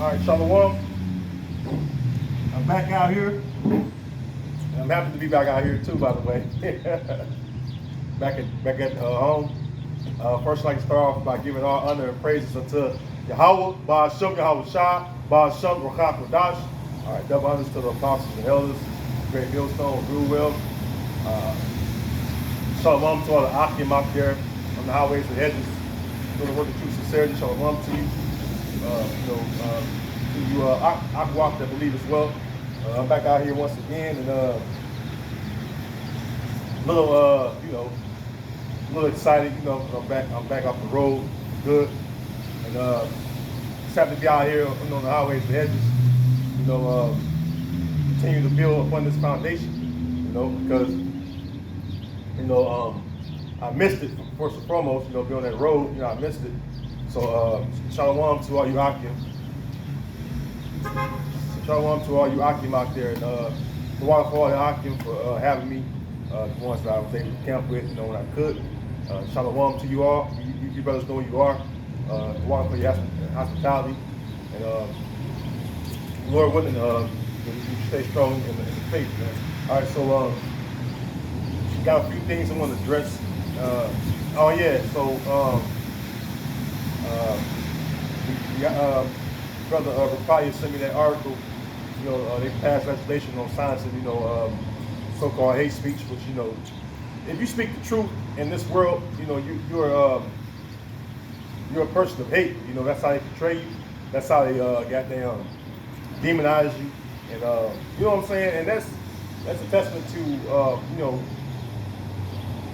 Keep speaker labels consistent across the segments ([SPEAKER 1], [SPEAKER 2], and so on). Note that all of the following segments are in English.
[SPEAKER 1] All right, Shalom. I'm back out here. I'm happy to be back out here too, by the way. back at home. First, I'd like to start off by giving all honor and praises unto Yahweh, Ba'ashem Yahweh Shah, Ba'ashem Ruach Kodash. All right, double honors to the apostles and elders, great millstone, real well. Shalom to all the Akim out there on the highways and hedges, doing the work of true sincerity. Shalom to you. To you Akwak that believe as well. I'm back out here once again, and a little excited, because I'm back off the road, good, and just happy to be out here, on the highways and hedges, continue to build upon this foundation, because, I missed it first and foremost, being on that road, I missed it. So, shalom to all you Akim. Shalom to all you Akim out there, and the water for all the Akim for having me, the ones that I was able to camp with, when I could. Shalom to you all. You brothers know who you are. The water for your hospitality, and Lord willing, you stay strong in the faith, man. All right, so got a few things I want to address. Brother Rapaya sent me that article. They passed legislation on science and so-called hate speech, which if you speak the truth in this world, you're a person of hate. That's how they portray you. That's how they goddamn demonize you, and you know what I'm saying. And that's a testament to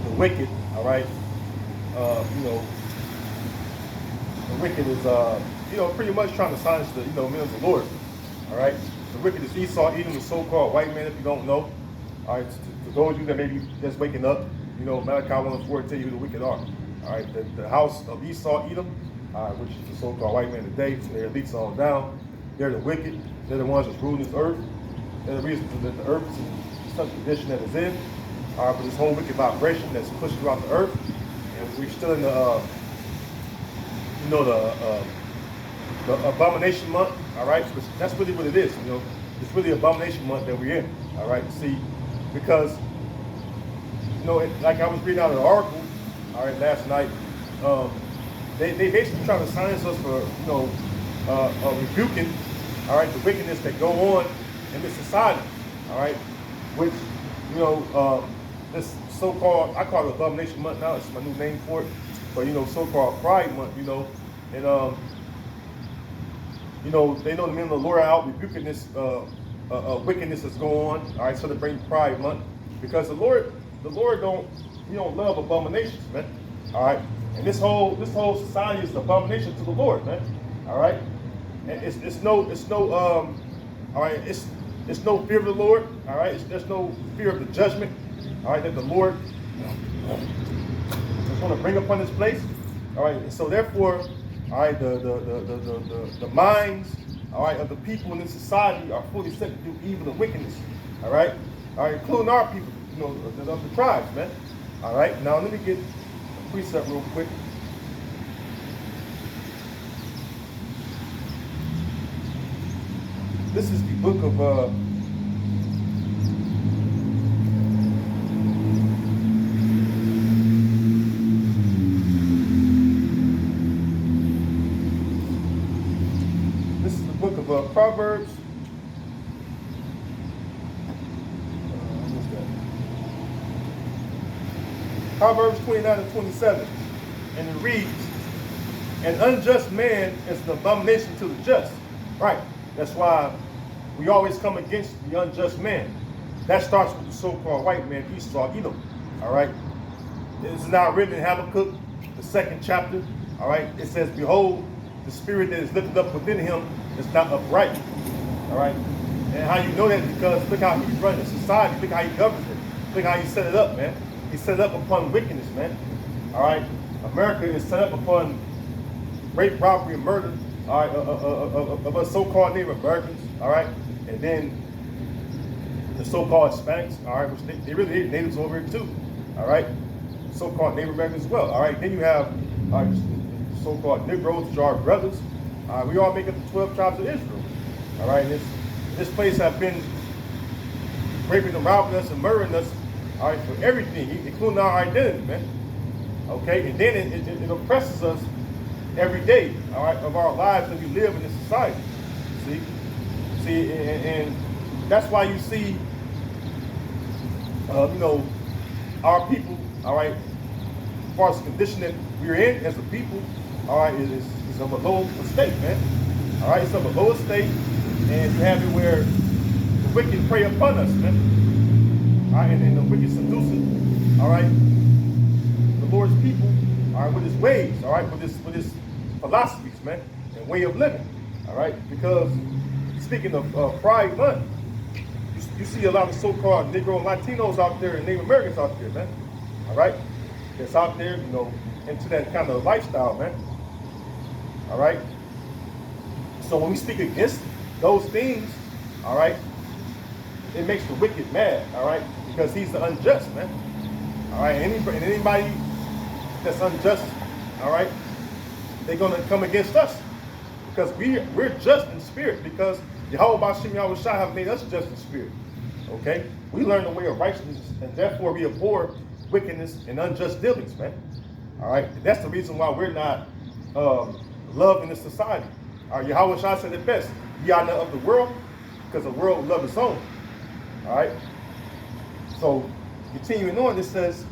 [SPEAKER 1] the wicked. All right, the wicked is pretty much trying to silence the men of the Lord. All right, the wicked is Esau, Edom, the so-called white man. If you don't know, all right, to those of you that may be just waking up, Malachi 1:4 tell you who the wicked are. All right, the house of Esau, Edom, which is the so-called white man today, from their elites on down, they're the wicked. They're the ones that's ruling this earth. They're the reason that the earth is in such condition that it's in. All right, but this whole wicked vibration that's pushed throughout the earth, and we're still in the abomination month. All right, so that's really what it is. It's really abomination month that we're in. All right, see, because like I was reading out of the article, all right, last night, they basically try to silence us for rebuking, all right, the wickedness that go on in this society, all right, which this so-called, I call it abomination month now. It's my new name for it, but so-called Pride month, and they know the men of the Lord are out rebuking this wickedness that's going on. All right, so they bring Pride month because the Lord don't love abominations, man. All right, and this whole society is an abomination to the Lord, man. All right, and it's no fear of the Lord. All right, there's no fear of the judgment. All right, that the Lord is going to bring upon this place. All right, and so therefore, all right, the minds, all right, of the people in this society are fully set to do evil and wickedness. All right, including our people, of the tribes, man. All right, now let me get a precept real quick. This is the book of Proverbs. Proverbs 29 and 27, and it reads, "An unjust man is an abomination to the just." Right. That's why we always come against the unjust man. That starts with the so-called white man, Esau, Edom. All right. It is now written in Habakkuk, the 2nd chapter. All right. It says, "Behold, the spirit that is lifted up within him is not upright." All right. And how you know that? Because look how he's running society. Look how he governs it. Look how he set it up, man. He set it up upon wickedness, man. All right. America is set up upon rape, robbery, and murder. All right, of us so-called Native Americans. All right, and then the so-called Hispanics. All right, which they really hate natives over here too. All right, so-called Native Americans as well. All right, then you have so-called Negroes, which are our brothers. We all make up the 12 tribes of Israel. All right, and this place have been raping and robbing us and murdering us, all right, for everything, including our identity, man. Okay, and then it oppresses us every day, all right, of our lives that we live in this society. See, and that's why you see, you know, our people, all right, as far as the condition that we're in as a people, all right, is of a low estate, man. All right, it's of a low estate, and you have it where the wicked prey upon us, man. All right, and the wicked seducing, all right, the Lord's people, all right, with his ways, all right, with his philosophies, man, and way of living, all right. Because speaking of Pride Month, you see a lot of so-called Negro and Latinos out there and Native Americans out there, man. All right, that's out there, you know, into that kind of lifestyle, man. All right. So when we speak against those things, all right, it makes the wicked mad, all right, because he's the unjust, man. All right, anybody that's unjust, all right, they're gonna come against us because we're just in spirit, because Yahweh Bashim Yahweh Shai have made us just in spirit. Okay, we learn the way of righteousness, and therefore we abhor wickedness and unjust dealings, man. All right, that's the reason why we're not loved in this society. All right, Yahweh Shai said it best: "Ye are not of the world, because the world will love its own." All right. So continuing on, it says,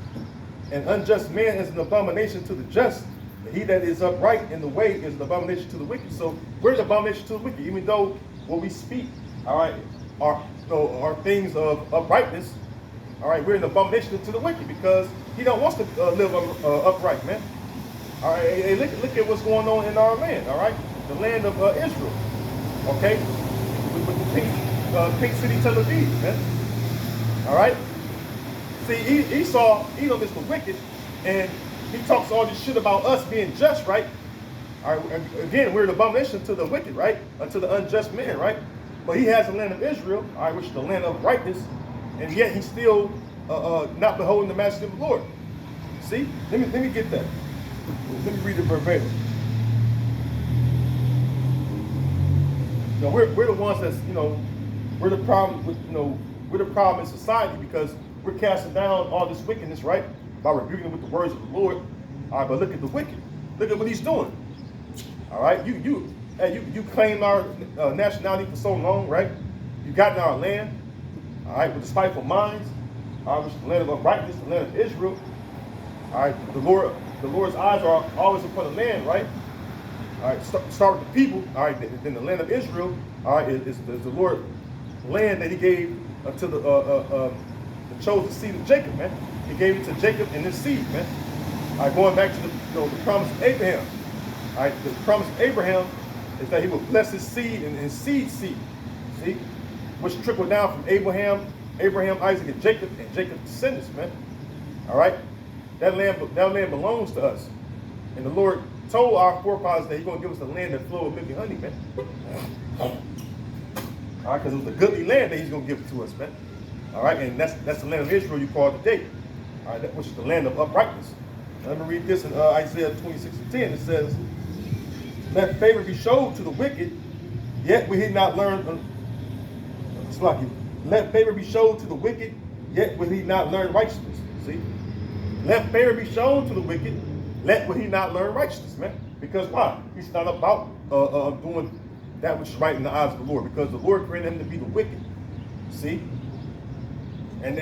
[SPEAKER 1] "An unjust man is an abomination to the just. He that is upright in the way is an abomination to the wicked." So we're the abomination to the wicked, even though what we speak, all right, are things of uprightness. All right, we're an abomination to the wicked because he don't want us to live upright, man. All right, hey, look at what's going on in our land. All right, the land of Israel. Okay, with the pink city Tel Aviv, man. All right. See, Esau, Edom is the wicked, and he talks all this shit about us being just, right? All right, again, we're an abomination to the wicked, right? To the unjust man, right? But he has the land of Israel, all right, which is the land of rightness, and yet he's still not beholding the majesty of the Lord. See? Let me get that. Let me read it verbatim. You know, we're the ones that's, you know, we're the problem with, you know, we're the problem in society because we're casting down all this wickedness, right? By rebuking it with the words of the Lord. All right, but look at the wicked. Look at what he's doing. All right, you claimed our nationality for so long, right? You got in our land, all right, with the spiteful minds, all right, which is the land of uprightness, the land of Israel. All right, the Lord's eyes are always upon the land, right? All right, start with the people, all right, then the land of Israel, all right, is the Lord's land that he gave to the chosen seed of Jacob, man. He gave it to Jacob and his seed, man. All right, going back to the promise of Abraham. All right, the promise of Abraham is that he will bless his seed and his seed, see, which trickled down from Abraham, Isaac, and Jacob's descendants, man. All right, that land belongs to us, and the Lord told our forefathers that He's going to give us the land that flows with milk and honey, man. All right, because it was a goodly land that He's going to give it to us, man. All right, and that's the land of Israel you call today. All right, which is the land of uprightness. Now, let me read this in Isaiah 26:10. It says, "Let favor be showed to the wicked, yet will he not learn." Let favor be showed to the wicked, yet will he not learn righteousness. See, let favor be shown to the wicked, yet will he not learn righteousness, man. Because why? He's not about doing that which is right in the eyes of the Lord, because the Lord created him to be the wicked. See, and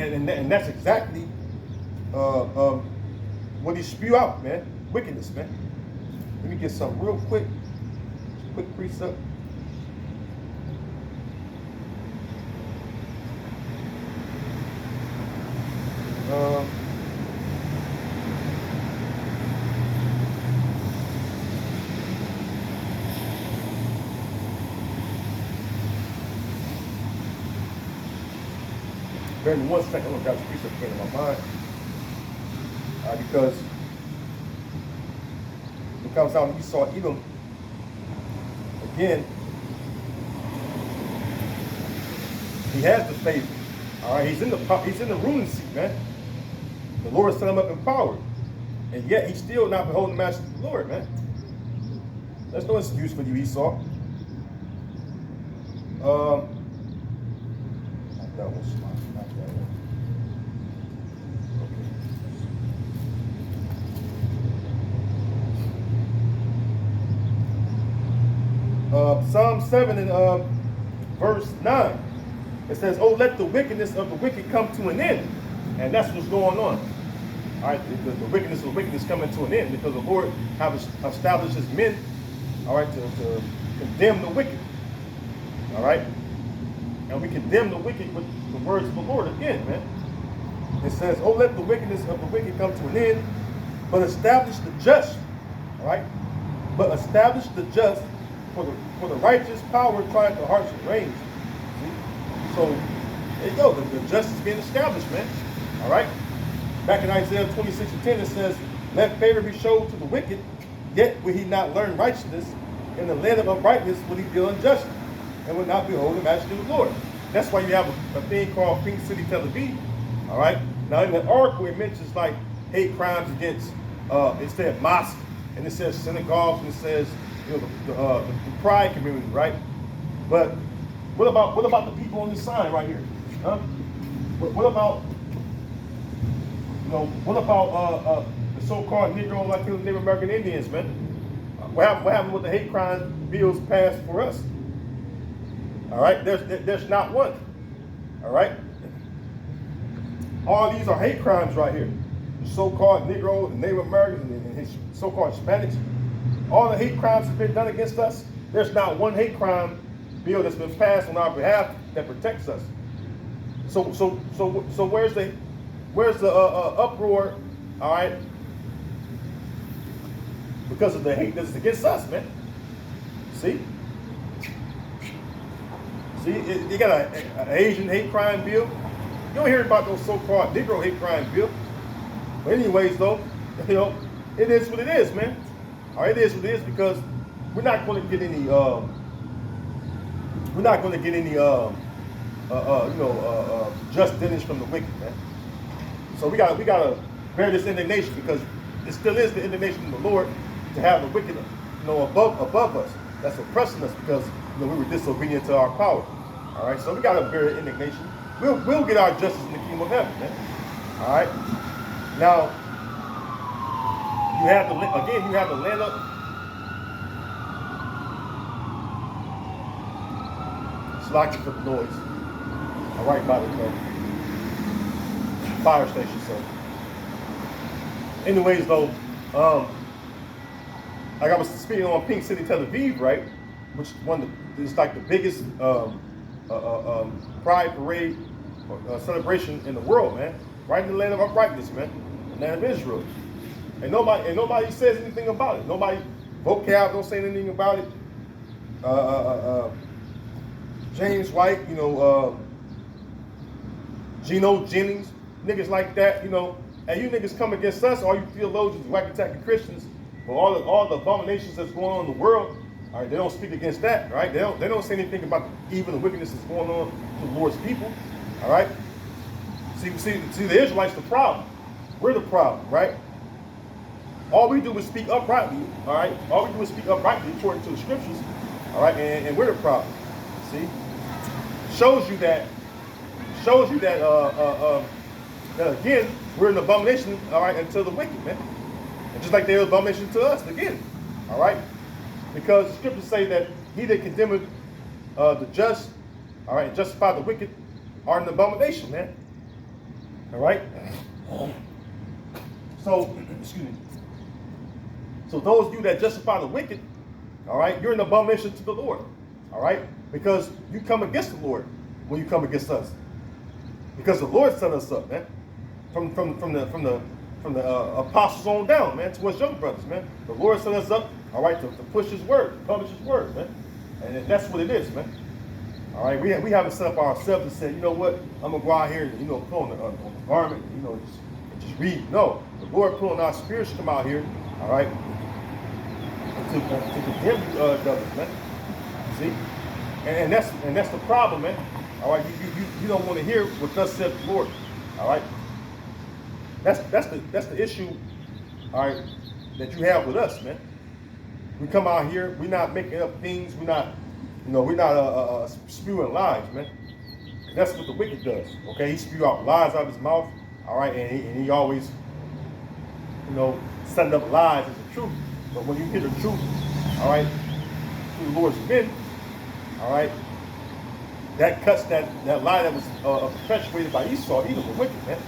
[SPEAKER 1] that's exactly what he spew out, man. Wickedness, man. Let me get something real quick. Quick precept. Bear with me 1 second. I'm gonna grab the precept again in my mind, because it comes down to Esau, Edom. Again, he has the favor. All right, he's in the ruling seat, man. The Lord set him up in power, and yet he's still not beholding the majesty of the Lord, man. There's no excuse for you, Esau. Not that one, Shema, not that one. Psalm 7 and verse 9. It says, "Oh, let the wickedness of the wicked come to an end." And that's what's going on. All right, the wickedness of the wicked is coming to an end because the Lord have established his men, all right, to condemn the wicked. All right? And we condemn the wicked with the words of the Lord again, man. It says, "Oh, let the wickedness of the wicked come to an end, but establish the just." All right? But establish the just, for the righteous power tried the hearts and reins. See? So there you go. The justice being established, man. All right. Back in Isaiah 26:10, it says, "Let favor be showed to the wicked, yet will he not learn righteousness. In the land of uprightness will he deal unjustly, and will not behold the majesty of the Lord." That's why you have a thing called Pink City, Tel Aviv. All right. Now in the article, it mentions like hate crimes against. It said mosque, and it says synagogues, and it says the pride community, right? But what about the people on this sign right here? Huh? What about the so-called Negro Latino Native American Indians, man? What happened with the hate crime bills passed for us? All right, there's not one. All right, all these are hate crimes right here. The so-called Negro, the Native Americans, and his so-called Hispanics. All the hate crimes have been done against us. There's not one hate crime bill that's been passed on our behalf that protects us. So where's the uproar? All right, because of the hate that's against us, man. See, you got an Asian hate crime bill. You don't hear about those so-called Negro hate crime bill. But anyways, though, it is what it is, man. All right, it is what it is because we're not going to get any. Just finish from the wicked, man. So we gotta bear this indignation because it still is the indignation of the Lord to have the wicked, above us. That's oppressing us because we were disobedient to our power. All right, so we gotta bear the indignation. We'll get our justice in the kingdom of heaven, man. All right. Now you have the land up. Slacking for the noise. All right, by the fire station. So, anyways, though, like I was speaking on Pink City, Tel Aviv, right? Which is like the biggest pride parade celebration in the world, man. Right in the land of uprightness, man. The land of Israel. And nobody says anything about it. Nobody, vocab don't say anything about it. James White, Geno Jennings, niggas like that, and you niggas come against us, all you theologians whack attacking Christians, for all the abominations that's going on in the world. All right, they don't speak against that, right? They don't say anything about the evil and wickedness that's going on to the Lord's people. All right. See, the Israelites the problem. We're the problem, right? All we do is speak uprightly. All right. All we do is speak uprightly according to the scriptures. All right, and we're the problem. See, shows you that again we're an abomination. All right, unto the wicked, man, and just like they're an abomination to us again. All right. Because the scriptures say that he that condemneth the just, all right, and justify the wicked are an abomination, man. All right. So, excuse me. So those of you that justify the wicked, all right, you're an abomination to the Lord. All right, because you come against the Lord when you come against us. Because the Lord set us up, man, from the apostles on down, man, to us young brothers, man. The Lord set us up, all right, to push His word, to publish His word, man, and that's what it is, man. All right, we haven't set up ourselves and said, you know what, I'm gonna go out here and put on the garment, just read. No, the Lord put on our spirits to come out here, all right, to condemn you brothers, man. See, and that's the problem, man. All right, you don't want to hear what thus said the Lord. All right, that's the issue. All right, that you have with us, man. We come out here, we're not making up things. We're not, spewing lies, man. That's what the wicked does. Okay, he spew out lies out of his mouth. All right, and he always, setting up lies as the truth. But when you hear the truth, all right, through the Lord's men, all right, that cuts that lie that was perpetuated by Esau, even the wicked, man.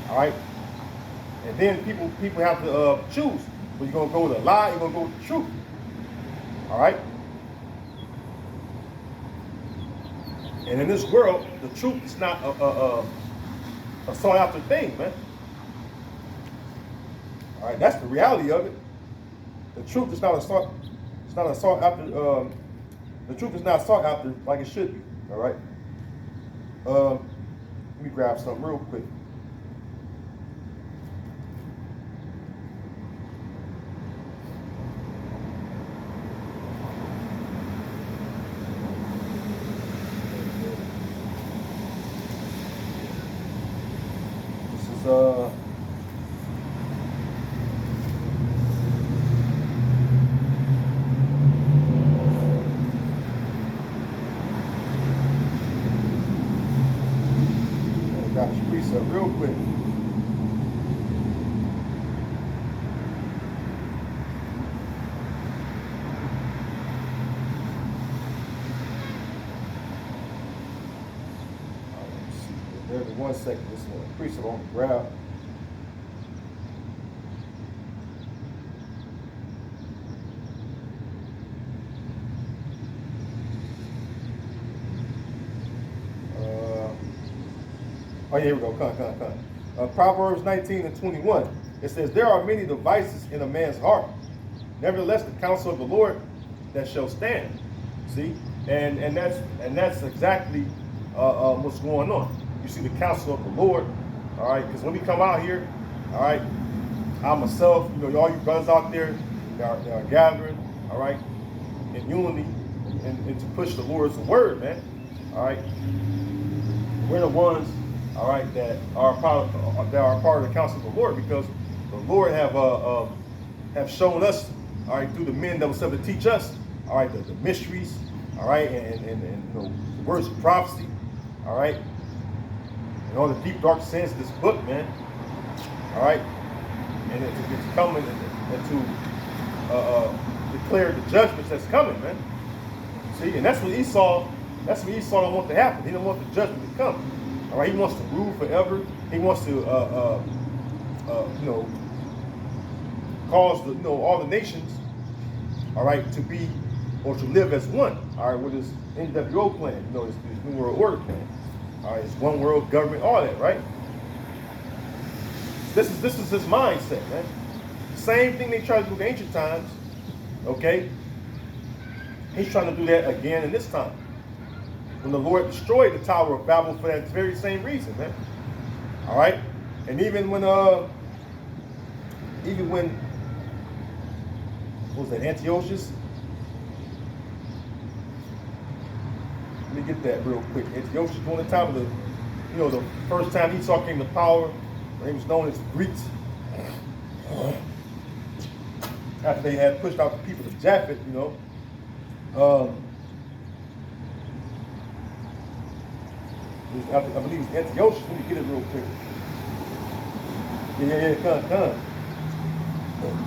[SPEAKER 1] All right, and then people have to choose. Well, you're gonna go with a lie, you're gonna go with the truth. All right. And in this world, the truth is not a sought after thing, man. All right, that's the reality of it. The truth is not a sought. It's not a sought after. The truth is not sought after like it should be. All right. Let me grab something real quick. Got this precept real quick. There's 1 second. This one precept on the grab. Oh, yeah, here we go. Come. Proverbs 19:21. It says, "There are many devices in a man's heart. Nevertheless, the counsel of the Lord that shall stand." See, and that's exactly what's going on. You see the counsel of the Lord. All right, because when we come out here, all right, I myself, all you brothers out there that are gathering, all right, in unity and to push the Lord's word, man. All right, we're the ones. All right, that are part of the counsel of the Lord, because the Lord have shown us, all right, through the men that was able to teach us, all right, the mysteries, all right, and the words of prophecy, all right, and all the deep dark sins of this book, man, all right, and it's coming and to declare the judgments that's coming, man. See, and that's what Esau don't want to happen. He don't want the judgment to come. All right, he wants to rule forever. He wants to, cause all the nations, all right, to be or to live as one. All right, with his NWO plan, his New World Order plan. All right, his one world government, all that, right? This is his mindset, man. Same thing they tried to do in ancient times. Okay, he's trying to do that again in this time. When the Lord destroyed the Tower of Babel for that very same reason, man. All right, and even when what was that, Antiochus? Let me get that real quick. Antiochus, during the time of the first time Esau came to power, when he was known as the Greeks. After they had pushed out the people of Japheth, I believe it's Antiochus. Let me get it real quick. Come.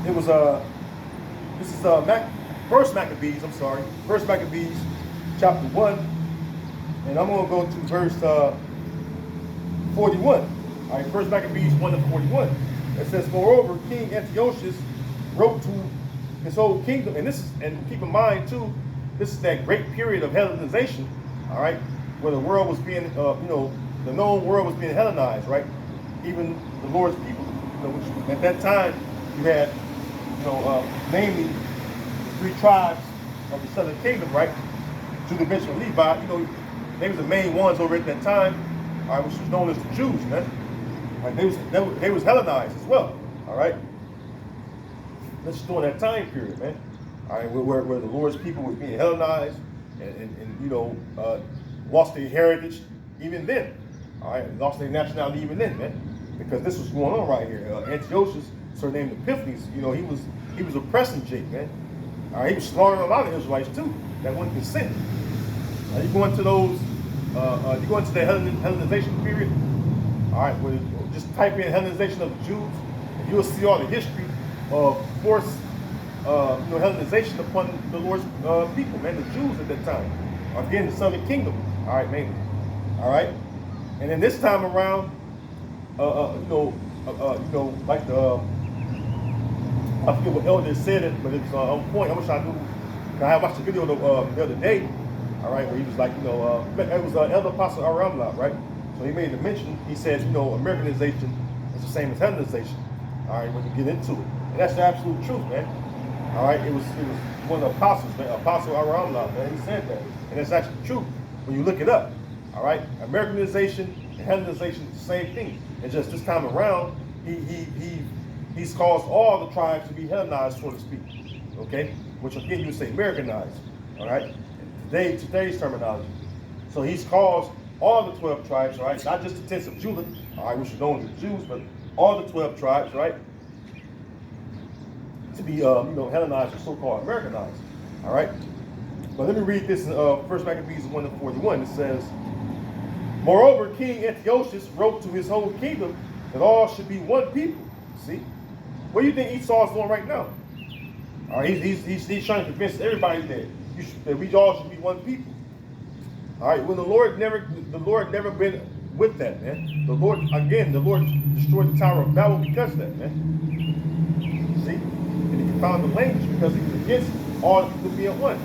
[SPEAKER 1] It was this is First Maccabees. I'm sorry, First Maccabees, chapter 1, and I'm gonna go to verse 41. All right, First Maccabees 1:41. It says, "Moreover, King Antiochus wrote to his whole kingdom," and keep in mind too, this is that great period of Hellenization. All right. Where the world was being, the known world was being Hellenized, right? Even the Lord's people, which at that time you had, namely the 3 tribes of the southern kingdom, right? Judah, Benjamin, Levi, they was the main ones over at that time, all right, which was known as the Jews, man. Like they was Hellenized as well, all right? This is during that time period, man. All right, where the Lord's people was being Hellenized and lost their heritage even then. All right, lost their nationality even then, man. Because this was going on right here. Antiochus, surnamed Epiphanes, he was oppressing Jake, man. All right, he was slaughtering a lot of Israelites too that wouldn't consent. Now you go into those, you go into the Hellenization period. All right, well, just type in Hellenization of the Jews, and you'll see all the history of forced, Hellenization upon the Lord's people, man, the Jews at that time. Again, the Southern Kingdom. All right, mainly. All right, and then this time around, like the. I forget what Elder said it, but it's on point. I wish I knew. I watched the video the other day, all right, where he was like, it was Elder Apostle Aramla, right? So he made the mention. He said, Americanization is the same as Hellenization. All right, when you get into it, and that's the absolute truth, man. All right, it was one of the apostles, man, Apostle Aramla, man. He said that, and it's actually true when you look it up. All right, Americanization and Hellenization is the same thing. And just this time around, he's caused all the tribes to be Hellenized, so to speak. Okay, which again you would say Americanized. All right, today's terminology. So he's caused all the 12 tribes, right? Not just the tents of Judah, all right, which are known as the Jews, but all the 12 tribes, right? To be Hellenized or so-called Americanized. All right. But let me read this in 1 Maccabees 1:41. It says, moreover, King Antiochus wrote to his whole kingdom that all should be one people. See? What do you think Esau is doing right now? All right, he's trying to convince everybody that we all should be one people. All right, when the Lord never been with that, man. The Lord destroyed the Tower of Babel because of that, man. See? And he found the language because he was against all the people being one.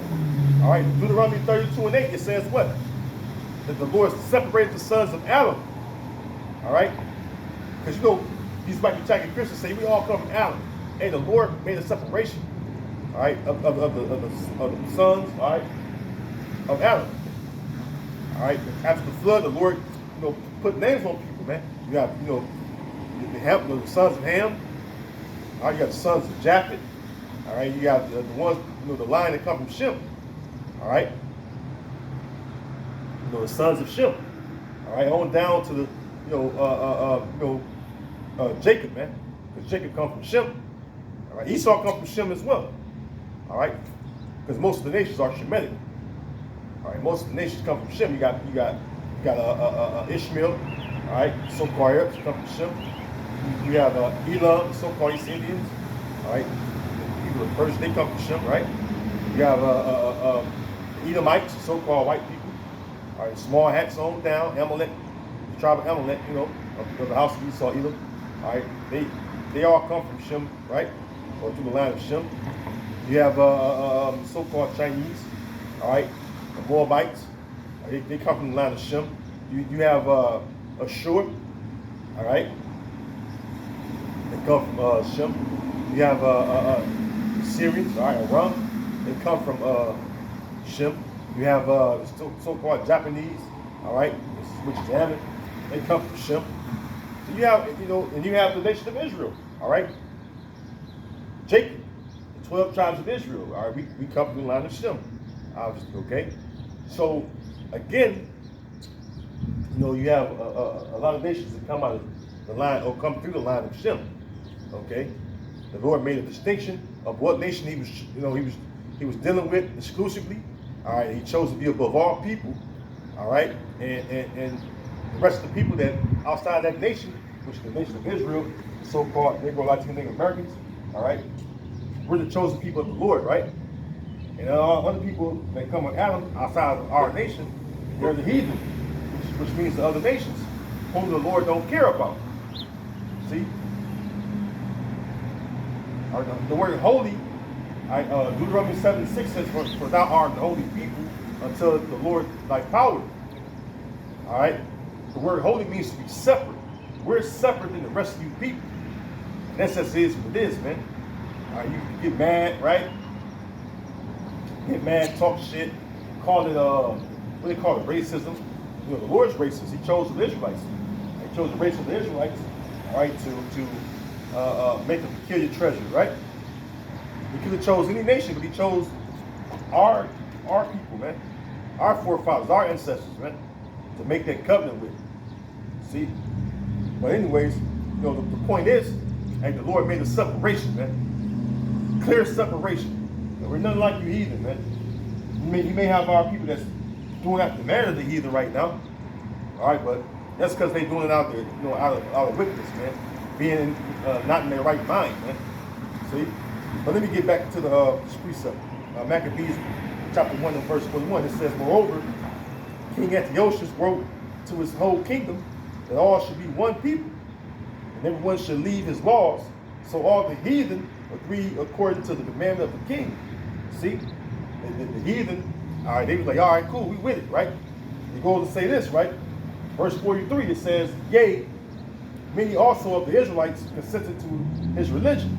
[SPEAKER 1] All right, Deuteronomy 32:8, it says what? That the Lord separated the sons of Adam. All right? Because these might be taking Christians say we all come from Adam. Hey, the Lord made a separation, all right, of the sons, all right, of Adam. All right, after the flood, the Lord, put names on people, man. You have, the sons of Ham. All right, you got the sons of Japheth. All right, you got the ones, the line that come from Shem. All right, the sons of Shem. All right, on down to the, Jacob, man, because Jacob comes from Shem. All right, Esau comes from Shem as well. All right, because most of the nations are Shemitic. All right, most of the nations come from Shem. You got Ishmael. All right, so-called Arabs come from Shem. You have Elam, so-called East Indians. All right, the people of Persia, they come from Shem, right? You have Edomites, so-called white people. All right, small hats on down. Amalek, the tribe of Amalek, of the house of Esau, Edom. All right, they all come from Shem, right? Or through the line of Shem. You have so-called Chinese, all right, the Moabites. They come from the line of Shem. You have Ashur, all right. They come from Shem. You have Syrians, all right, Aram. They come from Shem. You have so-called Japanese, all right, which is Ammon. They come from Shem. So you have, and you have the nation of Israel, all right. Jacob, the 12 tribes of Israel, all right. We come from the line of Shem, obviously, okay. So again, you have a lot of nations that come out of the line or come through the line of Shem, okay. The Lord made a distinction of what nation he was dealing with exclusively. All right, he chose to be above all people. All right, and the rest of the people that outside that nation, which is the nation of Israel, the so-called Negro Latino Native Americans. All right, we're the chosen people of the Lord, right? And all other people that come with Adam outside of our nation, they're the heathen, which means the other nations, whom the Lord don't care about. See, the word holy. Deuteronomy 7:6 says, for thou art the holy people until the Lord thy power. All right? The word holy means to be separate. We're separate than the rest of you people. And that's just is what it is, man. All right, you get mad, right? Get mad, talk shit, call it, what do they call it, racism. The Lord's racist. He chose the Israelites. He chose the race of the Israelites, all right, to make a peculiar treasure, right? He could have chose any nation, but he chose our people, man. Our forefathers, our ancestors, man, to make that covenant with. See? But anyways, the point is, the Lord made a separation, man. Clear separation. We're nothing like you heathen, man. You may have our people that's doing after the manner of the heathen right now. All right, but that's because they're doing it out there, out of wickedness, man. Being not in their right mind, man. See? But let me get back to the precept. Maccabees chapter 1 and verse 21. It says, moreover, King Antiochus wrote to his whole kingdom that all should be one people, and everyone should leave his laws. So all the heathen agree according to the commandment of the king. See? The heathen, all right, they was like, all right, cool, we with it, right? It goes to say this, right? Verse 43, it says, yea, many also of the Israelites consented to his religion,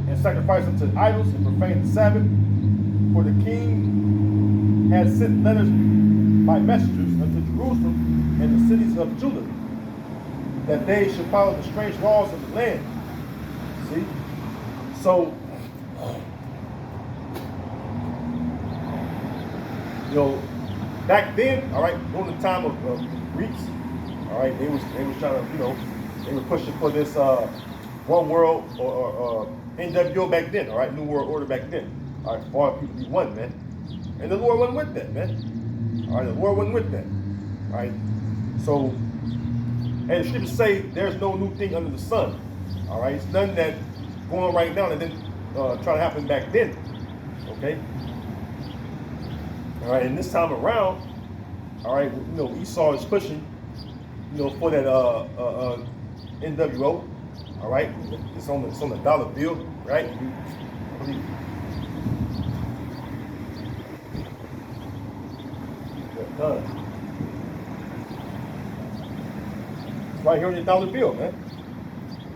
[SPEAKER 1] and sacrificed unto idols and profaned the Sabbath. For the king had sent letters by messengers unto Jerusalem and the cities of Judah, that they should follow the strange laws of the land. See? So, back then, all right, during the time of the Greeks, all right, they was trying to, they were pushing for this one world or NWO back then, all right, New World Order back then, all right, for all people to be one, man. And the Lord wasn't with that, man. All right, the Lord wasn't with that, all right. So, and the scriptures say there's no new thing under the sun, all right. It's nothing that going on right now that didn't try to happen back then, okay. All right, and this time around, all right, Esau is pushing, for that NWO, all right. It's on the dollar bill, right? It's right here on your dollar bill, man.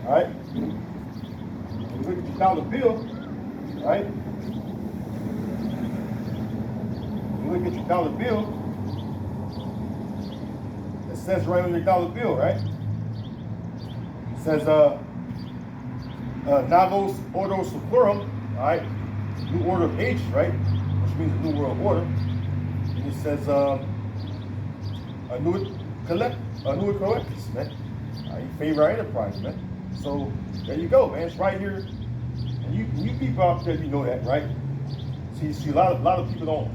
[SPEAKER 1] All right. You look at your dollar bill, right? Look at your dollar bill. It says right on your dollar bill, right? It says Novos Ordo Seclorum, all right? New order of ages, right? Which means a new world order. And it says a new collectus, man. You favor our enterprise, man. So there you go, man. It's right here. And you people out there, you know that, right? See, a lot of people don't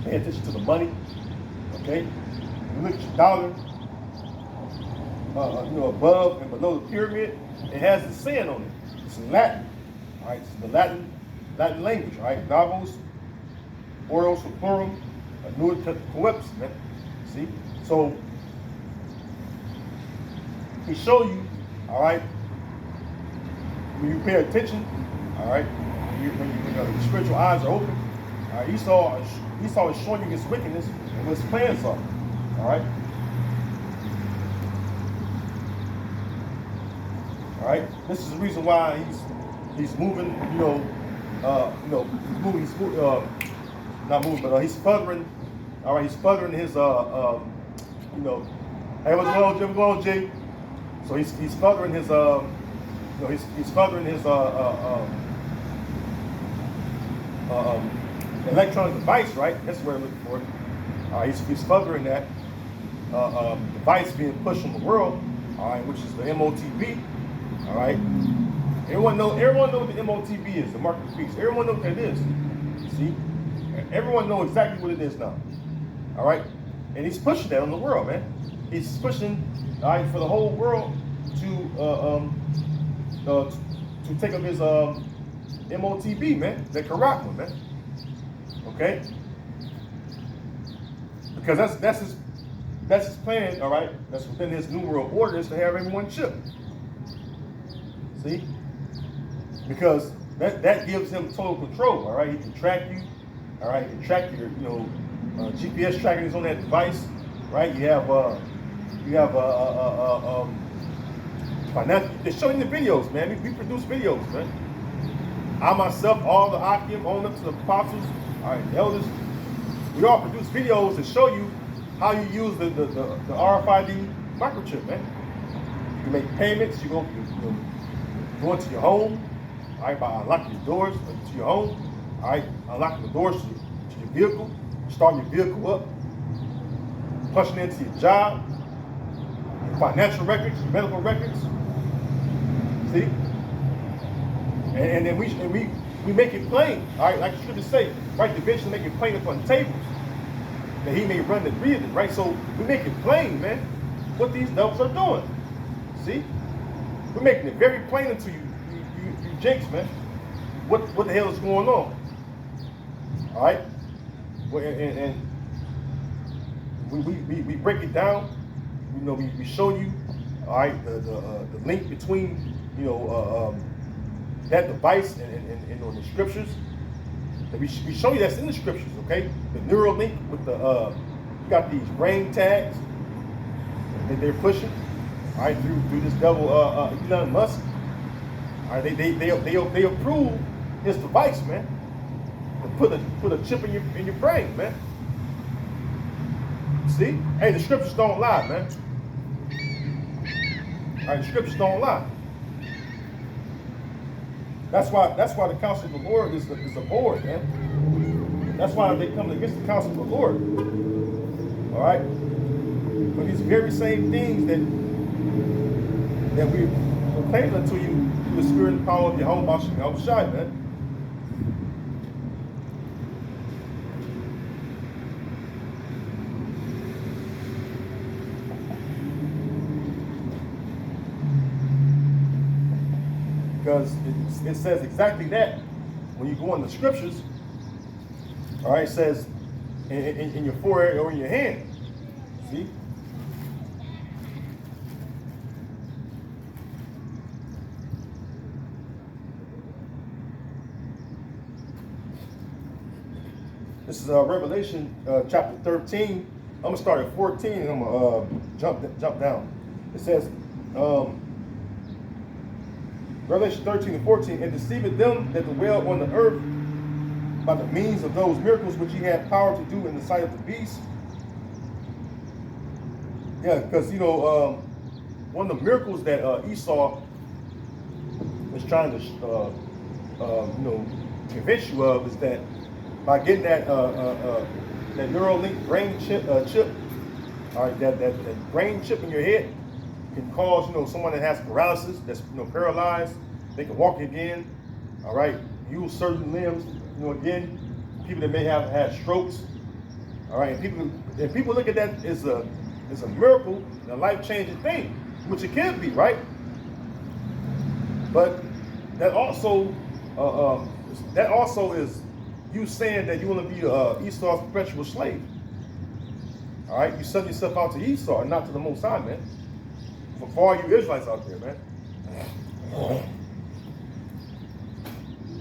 [SPEAKER 1] pay attention to the money, okay? You look at your dollar, above and below the pyramid, it has the saying on it. It's in Latin, all right? It's the Latin language, right? Novos Ordo Seclorum Annuit Coeps, man. See? So he show you, all right, when you pay attention, all right, when your spiritual eyes are open, all right, Esau is showing you his wickedness and what his plans are. All right. All right. This is the reason why he's moving. Not moving, but he's furthering. All right, he's furthering his Hey, what's going on, Jay? So he's furthering his he's furthering his electronic device, right? That's what I'm looking for. He's furthering that device being pushed on the world, all right, which is the MOTB, all right. Everyone know what the MOTB is, the mark of the beast. Everyone knows what that is. See, everyone knows exactly what it is now, all right. And he's pushing that on the world, man. He's pushing, all right, for the whole world to take up his MOTB, man, that corrupt one, man. Okay, because that's his plan, all right. That's within his new world order, is to have everyone chip. See, because that gives him total control, all right. He can track you, all right. He can track your, GPS tracking is on that device, right? You have financial. They're showing the videos, man. We produce videos, man. I myself, all the Akim, on up to the apostles, all right, the elders, we all produce videos that show you how you use the RFID microchip, man. You can make payments. You go into your home, all right, by unlocking your doors to your home, all right, unlocking the doors to your vehicle, starting your vehicle up, punching into your job, your financial records, your medical records. See, and then We make it plain, all right, like the scriptures say, right? The bench make it plain upon tables, that he may run and read it, right? So we make it plain, man, what these devils are doing. See? We're making it very plain to you, you jinx, man. What the hell is going on? All right? Well, and we break it down. You know, we show you, all right, the link between, you know, that device and on the scriptures. We show you that's in the scriptures, okay? The neural link with the, you got these brain tags that they're pushing, all right, through this devil, Elon Musk. All right, they approve his device, man. To put a chip in your brain, man. See? Hey, the scriptures don't lie, man. All right, the scriptures don't lie. That's why the counsel of the Lord is abhorred, man. That's why they come against the counsel of the Lord. All right? For these very same things that we proclaim unto you through the spirit and power of Yahuwah Shai, man. Because it says exactly that when you go in the scriptures. All right, it says in your forehead or in your hand. See? This is Revelation chapter 13. I'm gonna start at 14 and I'm gonna jump down. It says. Revelation 13 and 14, and deceived them that dwell on the earth by the means of those miracles which he had power to do in the sight of the beast. Yeah, because, you know, one of the miracles that Esau was trying to, you know, convince you of is that by getting that Neuralink brain chip, all right, that brain chip in your head, can cause, you know, someone that has paralysis, that's, you know, paralyzed, they can walk again, all right, use certain limbs, you know, again, people that may have had strokes, all right, and people look at that as a miracle, a life-changing thing, which it can be, right? But that also is you saying that you want to be Esau's perpetual slave, all right? You sell yourself out to Esau and not to the Most High, man. For all you Israelites out there, man.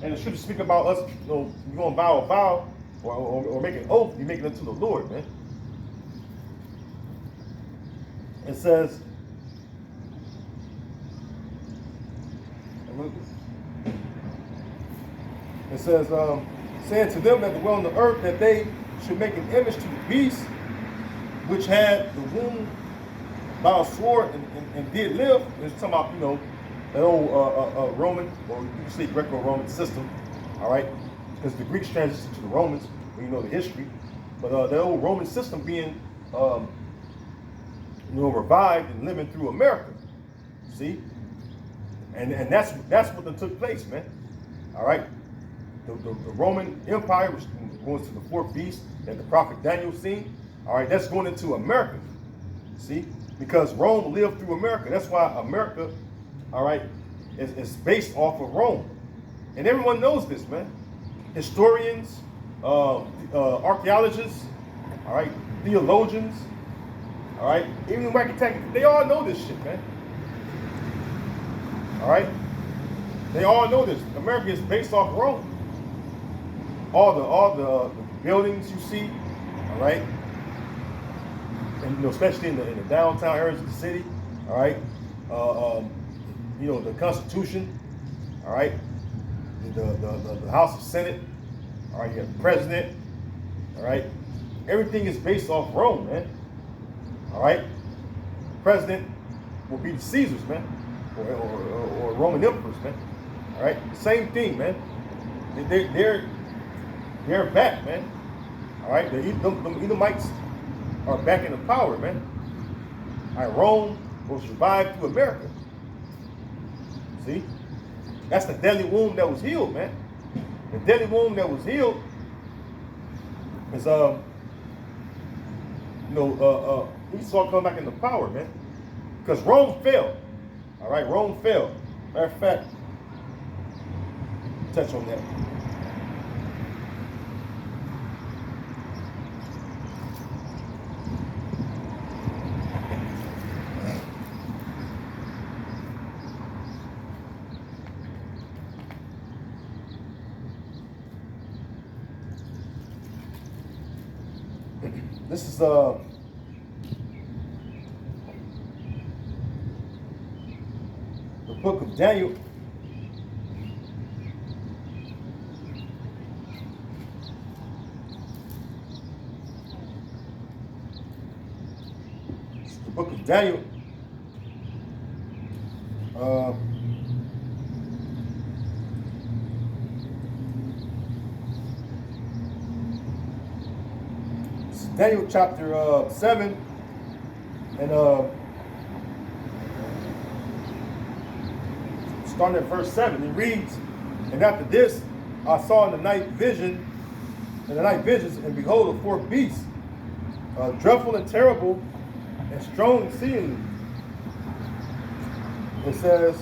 [SPEAKER 1] And the scriptures speak about us, you know, you're going to vow a vow or make an oath, you make it unto the Lord, man. It says, saying to them that dwell on the earth that they should make an image to the beast which had the wound by a sword and did live. It's talking about, you know, that old Roman, or you can say Greco-Roman system, all right? Because the Greeks transitioned to the Romans, when you know the history. But the old Roman system being, you know, revived and living through America. See? And that's what took place, man. All right? The Roman Empire was going to the fourth beast that the prophet Daniel seen. All right, that's going into America. See? Because Rome lived through America. That's why America, all right, is based off of Rome. And everyone knows this, man. Historians, archaeologists, all right, theologians, all right, even the architects, they all know this shit, man. All right? They all know this. America is based off Rome. All the buildings you see, all right, and you know, especially in the downtown areas of the city, all right, you know, the Constitution, all right, the House of Senate, all right, you have the president, all right, everything is based off Rome, man, all right. The president will be the Caesars, man, or Roman emperors, man, all right. Same thing, man. They're back, man. All right, the Edomites are back in the power, man. All right, Rome will survive through America. See, that's the deadly wound that was healed, man. The deadly wound that was healed is Esau come back into power, man. Because Rome fell. All right, Rome fell. Matter of fact, touch on that. This is the book of Daniel. It's the book of Daniel. Daniel chapter 7 and starting at verse 7, it reads, "And after this I saw in the night visions, and behold, the four beasts, dreadful and terrible, and strong exceedingly." It says,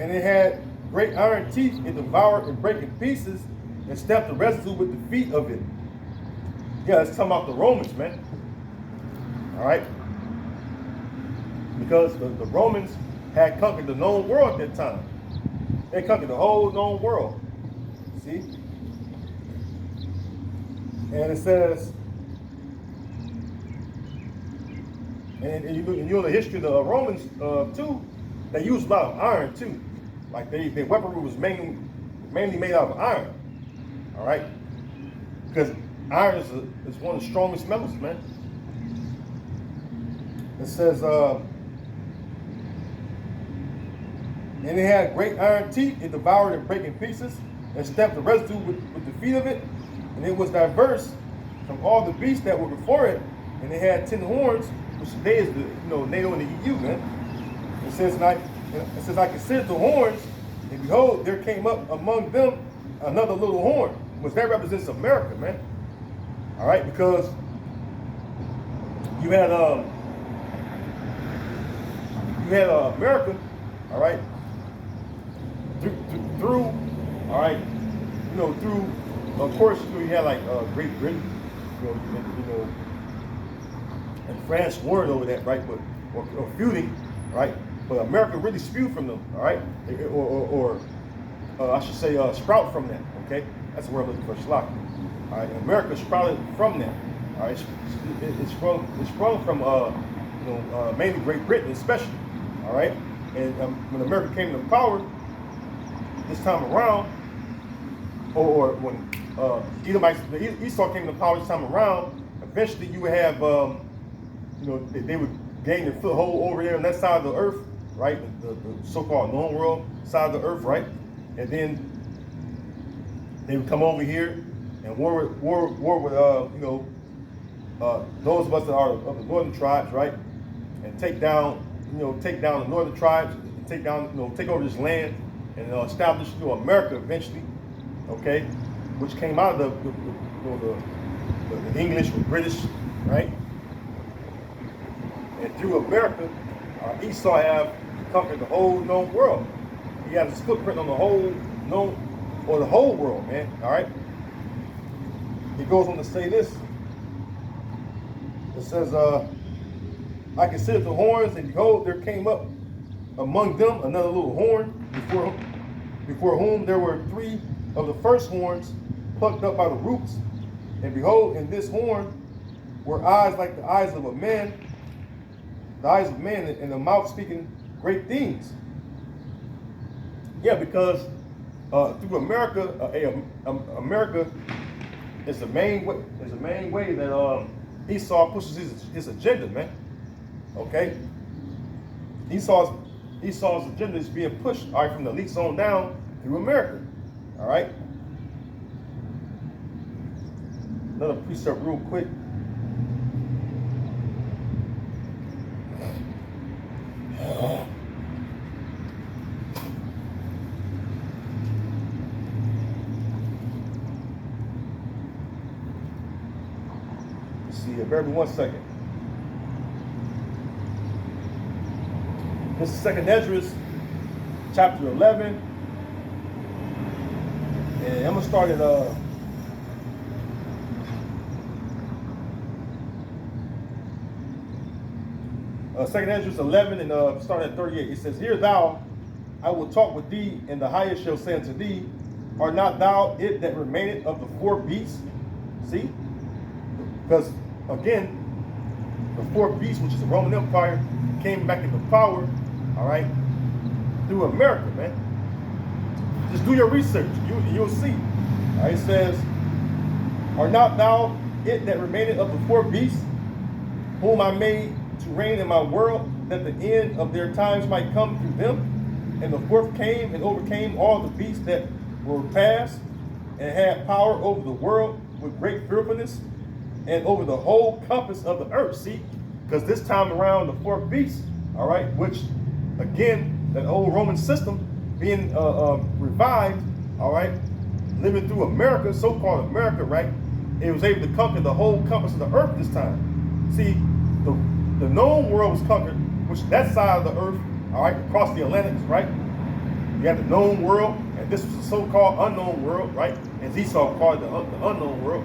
[SPEAKER 1] "And it had great iron teeth, it devoured and brake in pieces, and stamped the residue with the feet of it." Yeah, let's talk about the Romans, man. All right? Because the Romans had conquered the known world at that time. They conquered the whole known world. See? And it says, and you know the history of the Romans too, they used a lot of iron too. Like their weaponry was mainly made out of iron. All right? Because iron is one of the strongest metals, man. It says, "And it had great iron teeth, it devoured and brake in pieces, and stamped the residue with the feet of it. And it was diverse from all the beasts that were before it, and it had 10 horns," which today is NATO and the EU, man. It says, "I considered the horns, and behold, there came up among them another little horn," which that represents America, man. All right, because you had America, all right, through, all right, through, of course, you had like Great Britain, and France warred over that, right? But or feuding, right? But America really spewed from them, all right, or I should say sprout from that. Okay, that's the word I'm looking for. Schlock. All right, America sprouted from that. All right, it's sprung from mainly Great Britain, especially. All right, and when America came to power this time around, or when Esau came to power this time around, eventually you would have they would gain their foothold over there on that side of the earth, right? The so-called known world side of the earth, right? And then they would come over here and war with those of us that are of the northern tribes, right? And take down the northern tribes, and take over this land, and establish America eventually, okay? Which came out of the English or British, right? And through America, Esau have conquered the whole known world. He has his footprint on the whole world, man. All right. He goes on to say this. It says, "I considered the horns, and behold, there came up among them another little horn, before whom there were 3 of the first horns plucked up by the roots. And behold, in this horn were eyes like the eyes of a man, and the mouth speaking great things." Yeah, because through America, America is the main way that Esau pushes his agenda, man. Okay, Esau's agenda is being pushed, all right, from the elites on down through America. All right. Another precept, real quick. Let's see here. Bear with me 1 second. This is 2nd Esdras, chapter 11. And I'm going to start at 2nd Esdras 11 and starting at 38. It says, "Hear thou, I will talk with thee, and the highest shall say unto thee, Art not thou it that remaineth of the 4 beasts?" See? Because, again, the 4th beast, which is the Roman Empire, came back into power, all right, through America, man. Just do your research. You'll see. All right, it says, "Art not thou it that remaineth of the 4 beasts, whom I made to reign in my world, that the end of their times might come through them? And the 4th came and overcame all the beasts that were past, and had power over the world with great fearfulness, and over the whole compass of the earth." See, because this time around, the 4th beast, all right, which, again, that old Roman system being revived, all right, living through America, so-called America, right, it was able to conquer the whole compass of the earth this time. See, the known world was conquered, which that side of the earth, all right, across the Atlantic, right? You had the known world, and this was the so-called unknown world, right? As Esau called the unknown world.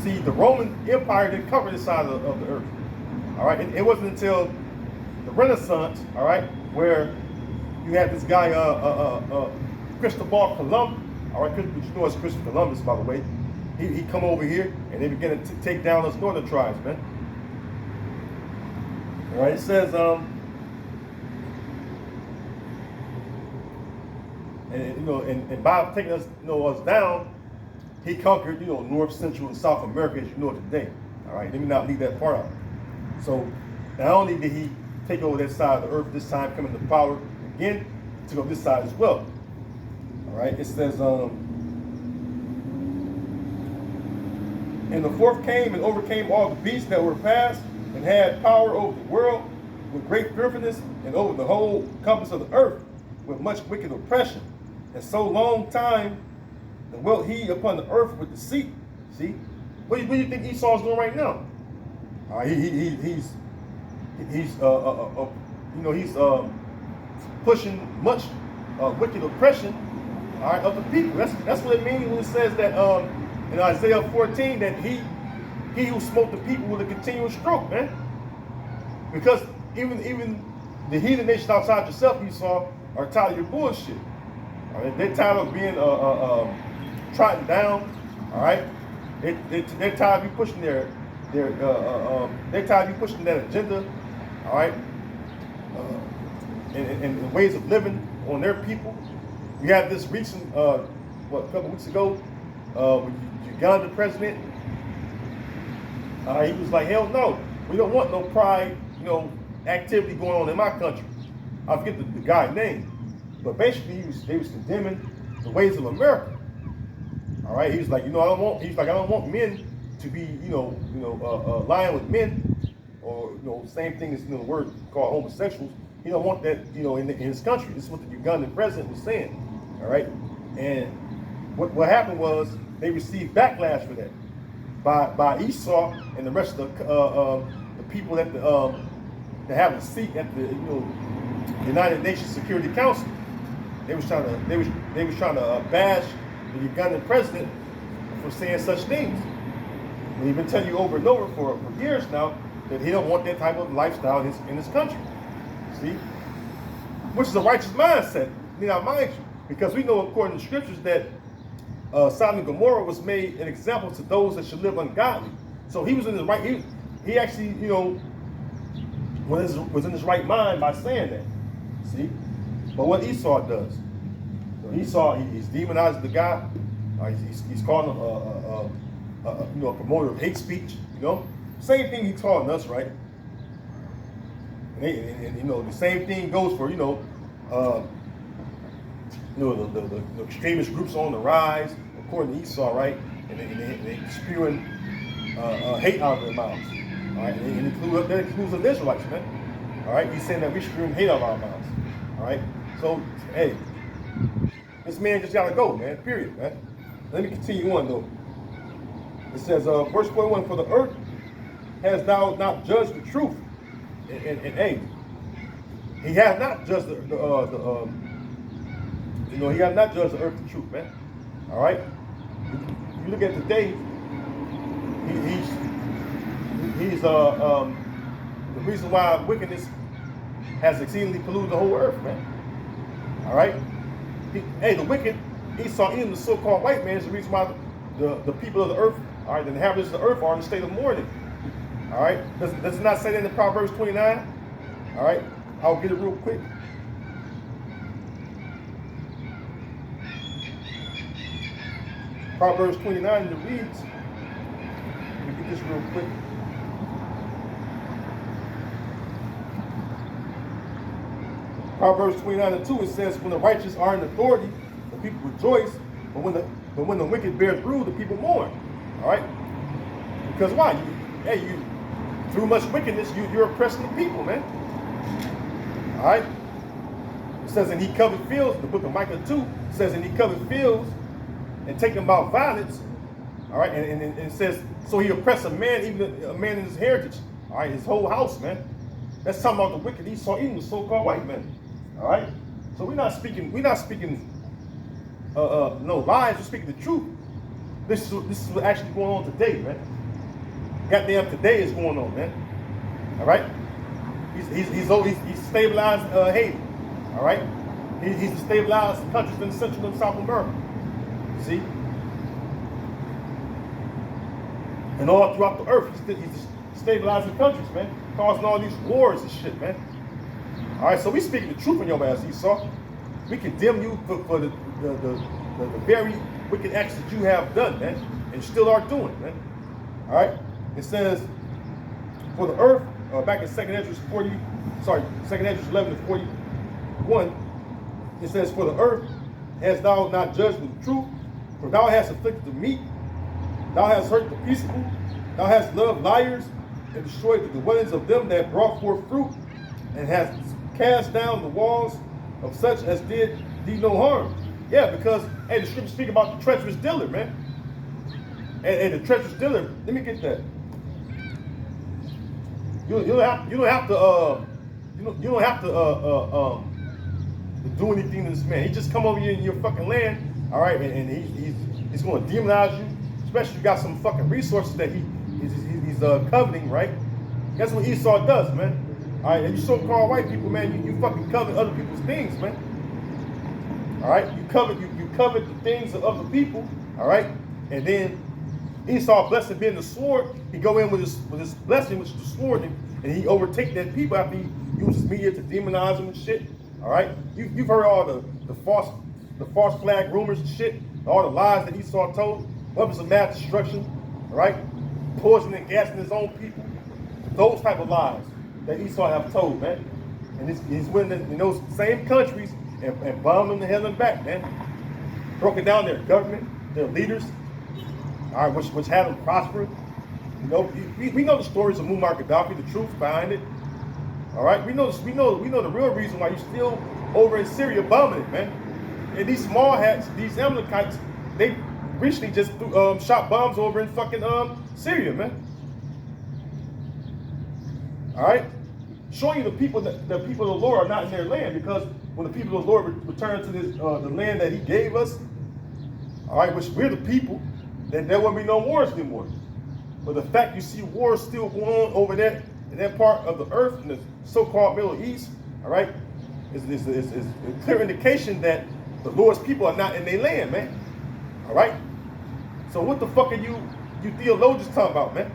[SPEAKER 1] See, the Roman Empire didn't cover this side of the earth, all right? It wasn't until the Renaissance, all right, where you had this guy, Cristobal Columb, all right, but you know it's Christopher Columbus, by the way. He come over here, and they began to take down those northern tribes, man. All right, it says, and by taking us, us down, he conquered, North, Central, and South America as you know it today. All right, let me not leave that part out. So, not only did he take over that side of the earth, this time coming to power again, he took over this side as well. All right, it says, "And the 4th came and overcame all the beasts that were past, and had power over the world with great fearfulness, and over the whole compass of the earth with much wicked oppression. And so long time dwelt he upon the earth with deceit." See, what do you think Esau's doing right now? He's pushing much wicked oppression, all right, of the people. That's what it means when it says that in Isaiah 14 that he who smote the people with a continual stroke, man. Because even the heathen nations outside yourself, Esau, are tired of your bullshit. All right? They're tired of being trodden down. All right, they're tired of you pushing they're tired of you pushing that agenda. All right, and ways of living on their people. We had this recent a couple weeks ago, with Uganda president. He was like, "Hell no, we don't want no pride, activity going on in my country." I forget the guy's name, but basically they was condemning the ways of America. All right, he was like, I don't want men to be, lying with men, or same thing as the word called homosexuals. He don't want that, in his country. This is what the Ugandan president was saying. All right, and what happened was they received backlash for that by Esau and the rest of the people that have a seat at the United Nations Security Council. They was trying to bash the Ugandan president for saying such things. And he's been telling you over and over for years now that he don't want that type of lifestyle in his country. See, which is a righteous mindset. Mind you, because we know according to scriptures that Sodom and Gomorrah was made an example to those that should live ungodly. So he was in his right. He actually, was in his right mind by saying that. See, but what Esau does, Esau he's demonizing the guy. He's calling him a promoter of hate speech. Same thing he's calling us, right? And the same thing goes for the extremist groups on the rise, according to Esau, right? And they spewing hate out of their mouths. All right, and that includes the Israelites, man. All right, he's saying that we spewing hate out of our mouths. All right, so hey, this man just gotta go, man. Period, man. Let me continue on though. It says, verse 41: "For the earth has thou not judged the truth? And hey, he has not judged he has not judged the earth the truth, man. All right. You look at today. He's the reason why wickedness has exceedingly polluted the whole earth, man. All right. The wicked Esau, even the so-called white man, is the reason why the people of the earth, all right, the inhabitants of the earth are in a state of mourning. All right. Does it not say that in Proverbs 29? All right. I'll get it real quick. Proverbs 29 it reads. Let me get this real quick. Proverbs 29:2, it says, when the righteous are in authority, the people rejoice, but when the wicked bears rule, the people mourn. All right? Because why? You through much wickedness, you're oppressing the people, man. All right? It says, and he covered fields, the book of Micah 2 says, and he covered fields and taken about violence. All right? And it says, so he oppressed a man, even a man in his heritage. All right? His whole house, man. That's talking about the wicked Esau, even the so-called white man. All right? So we're not speaking no lies, we're speaking the truth. This is what's actually going on today, man. Goddamn today is going on, man. All right? He's stabilized Haiti. All right? He's stabilized countries in Central and South America. See? And all throughout the earth, he's stabilizing countries, man. Causing all these wars and shit, man. All right, so we speaking the truth on your ass, Esau. We condemn you for the very wicked acts that you have done, man, and still are doing, man. All right, it says, for the earth, back in 2nd Esdras 11:41, it says, for the earth hast thou not judged with the truth, for thou hast afflicted the meek, thou hast hurt the peaceable, thou hast loved liars, and destroyed the dwellings of them that brought forth fruit, and hast cast down the walls of such as did thee no harm. Yeah, because, hey, the scriptures speak about the treacherous dealer, man. And the treacherous dealer, let me get that. You don't have to do anything to this man. He just come over here in your fucking land, all right, and he's going to demonize you, especially if you got some fucking resources that he's coveting, right? That's what Esau does, man. All right, and you so-called white people, man, you fucking covet other people's things, man. All right, you covet the things of other people, all right, and then Esau, blessed being the sword, he go in with his blessing, which is the sword, and he overtake that people after he uses media to demonize them and shit. All right, you've heard all the false flag rumors and shit, all the lies that Esau told, weapons of mass destruction, all right, poisoning and gassing his own people, those type of lies that Esau have told, man. And he's went in those same countries and bombed them to hell and back, man. Broken down their government, their leaders, all right, which had them prosper. You know, we know the stories of Muammar Gaddafi, the truth behind it. All right, we know the real reason why you're still over in Syria bombing it, man. And these small hats, these Amalekites, they recently just shot bombs over in fucking Syria, man. All right, showing you the people of the Lord are not in their land, because when the people of the Lord return to this the land that He gave us, all right, which we're the people, then there won't be no wars anymore. But the fact you see wars still going on over there in that part of the earth, in the so-called Middle East, all right, is a clear indication that the Lord's people are not in their land, man. All right. So what the fuck are you theologians talking about, man?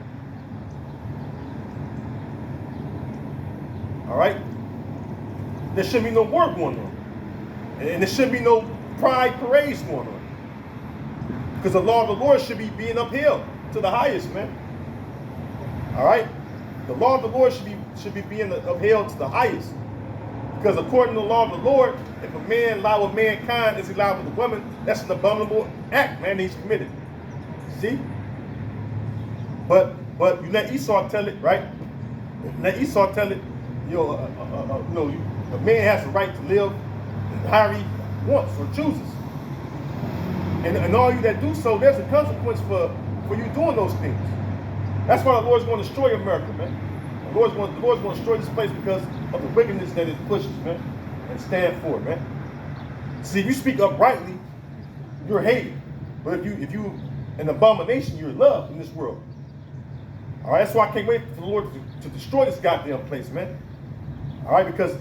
[SPEAKER 1] All right? There shouldn't be no war going on. And there shouldn't be no pride parades going on. Because the law of the Lord should be being upheld to the highest, man. All right? The law of the Lord should be being upheld to the highest. Because according to the law of the Lord, if a man lie with mankind as he lie with a woman, that's an abominable act, man, he's committed. See? But you let Esau tell it, right? Let Esau tell it. A man has the right to live however he wants or chooses. And all you that do so, there's a consequence for you doing those things. That's why the Lord's going to destroy America, man. The Lord's going to destroy this place because of the wickedness that it pushes, man, and stand for, man. See, if you speak uprightly, you're hated. But if you an abomination, you're loved in this world. All right, that's why I can't wait for the Lord to destroy this goddamn place, man. All right, because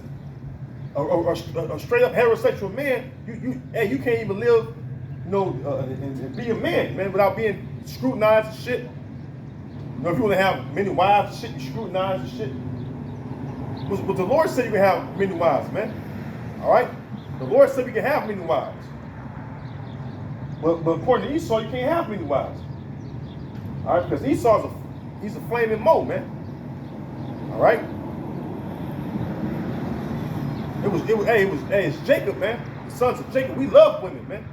[SPEAKER 1] a straight up heterosexual man, you can't even live, and be a man, man, without being scrutinized and shit. You know, if you want to have many wives and shit, you scrutinize and shit. But the Lord said you can have many wives, man. All right, the Lord said we can have many wives. But according to Esau, you can't have many wives. All right, because Esau's he's a flaming Mo, man. All right. It's Jacob, man. The sons of Jacob. We love women, man.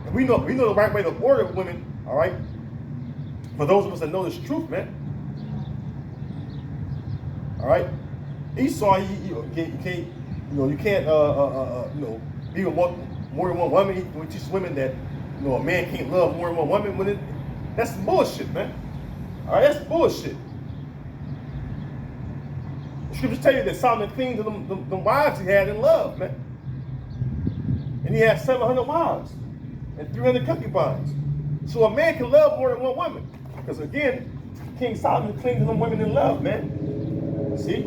[SPEAKER 1] And we know the right way to order women, all right? For those of us that know this truth, man. All right? Esau, you can't be with more than one woman. He teaches women that, a man can't love more than one woman. That's bullshit, man. All right, that's bullshit. The scriptures tell you that Solomon cleaned to them wives he had in love, man. And he had 700 wives and 300 concubines. So a man can love more than one woman. Because again, King Solomon cleaned to them women in love, man. See?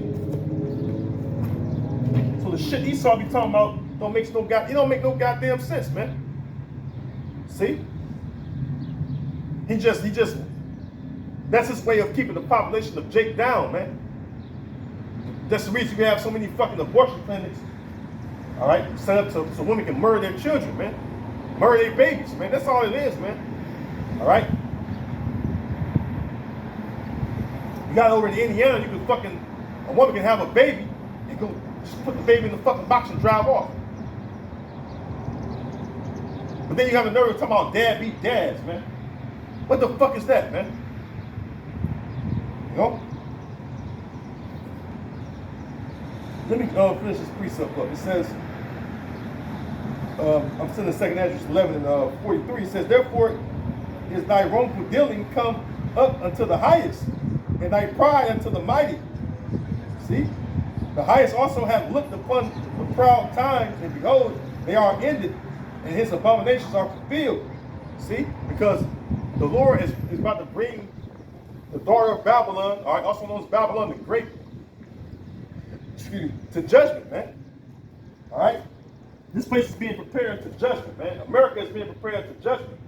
[SPEAKER 1] So the shit Esau be talking about don't make no goddamn sense, man. See? He just that's his way of keeping the population of Jake down, man. That's the reason we have so many fucking abortion clinics, all right, set up so women can murder their children, man. Murder their babies, man. That's all it is, man. All right? You got over in Indiana, a woman can have a baby and go just put the baby in the fucking box and drive off. But then you have a nerve talking about dad beat dads, man. What the fuck is that, man? You know? Let me finish this precept up. It says, I'm sending 2 Ezra 11 and 43. It says, therefore is thy wrongful dealing come up unto the highest, and thy pride unto the mighty. See? The highest also have looked upon the proud times, and behold, they are ended, and his abominations are fulfilled. See? Because the Lord is about to bring the daughter of Babylon, all right, also known as Babylon the Great, to judgment, man. All right? This place is being prepared to judgment, man. America is being prepared to judgment.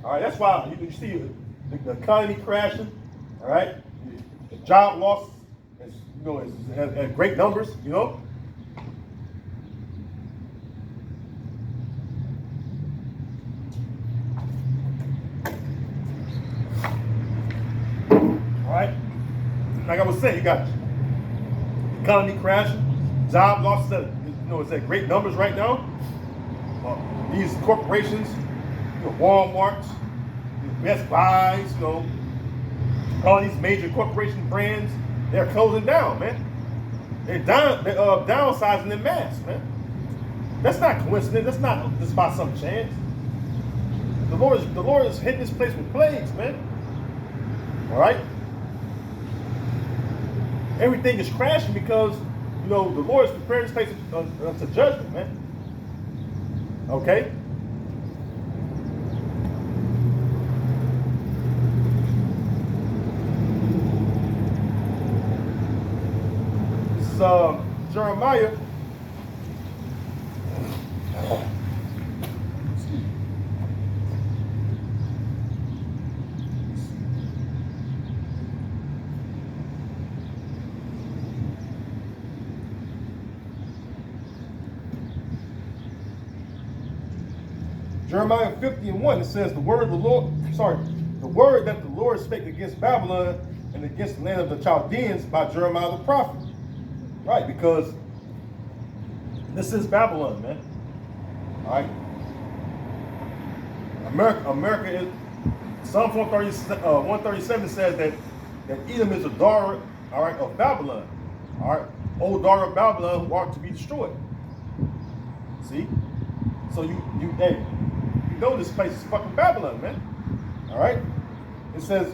[SPEAKER 1] All right? That's why you see the economy crashing, all right? The job loss is, at great numbers, All right? Like I was saying, you got economy crashing, job losses it's at great numbers right now. These corporations, Walmarts, Best Buys, all these major corporation brands, they're closing down, man. They're downsizing their mass, man. That's not coincidence. That's not just by some chance. The Lord is hitting this place with plagues, man. All right. Everything is crashing because, the Lord is preparing this place to judgment, man. Okay? This is Jeremiah. Jeremiah 50:1, it says the word that the Lord spake against Babylon and against the land of the Chaldeans by Jeremiah the prophet. Right, because this is Babylon, man. All right. America is, Psalm 137 says that Edom is a daughter, all right, of Babylon. All right, old daughter of Babylon who ought to be destroyed. See? So you know this place is fucking Babylon, man. All right? It says,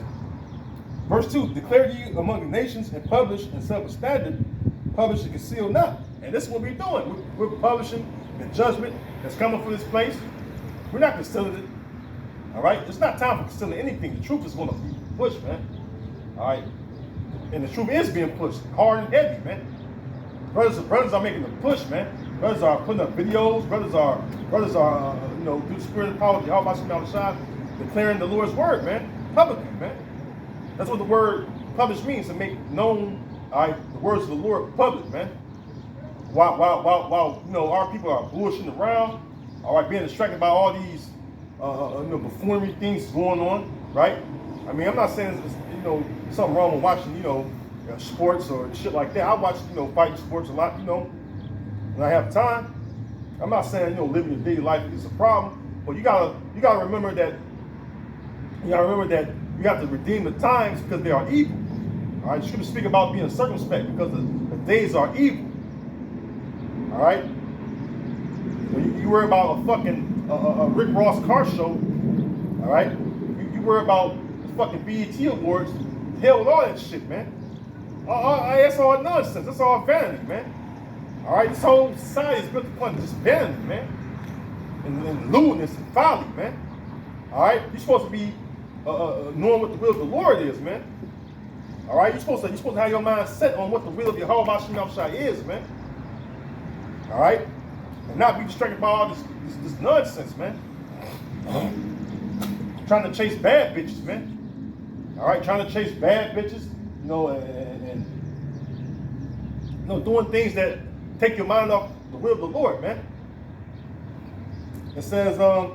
[SPEAKER 1] Verse 2, declare ye among the nations and publish and set up a standard, publish and conceal not. And this is what we're doing. We're publishing the judgment that's coming for this place. We're not concealing it. All right? It's not time for concealing anything. The truth is going to be pushed, man. All right? And the truth is being pushed hard and heavy, man. Brothers are making the push, man. Brothers are putting up videos. Brothers are, you know, through the spirit of power, all about declaring the Lord's word, man, publicly, man. That's what the word publish means, to make known, all right, the words of the Lord public, man. While you know, our people are bullshitting around, all right, being distracted by all these, you know, buffoonery things going on, right? I mean, I'm not saying it's, you know, something wrong with watching, you know, sports or shit like that. I watch, you know, fighting sports a lot, you know, when I have time. I'm not saying, you know, living your daily life is a problem, but you gotta remember that. You gotta remember that you have to redeem the times because they are evil. All right, Scripture speak about being circumspect because the days are evil. All right, you worry about a fucking Rick Ross car show. All right, you worry about the fucking BET Awards. Hell with all that shit, man. That's all nonsense. That's all vanity, man. All right, this whole society is built upon just vanity, man, and lewdness and folly, man. All right, you're supposed to be knowing what the will of the Lord is, man. All right, you're supposed to have your mind set on what the will of Yahweh Shai is, man. All right, and not be distracted by all this nonsense, man. Trying to chase bad bitches, man. All right, trying to chase bad bitches, you know, and you know, doing things that take your mind off the will of the Lord, man. It says, okay,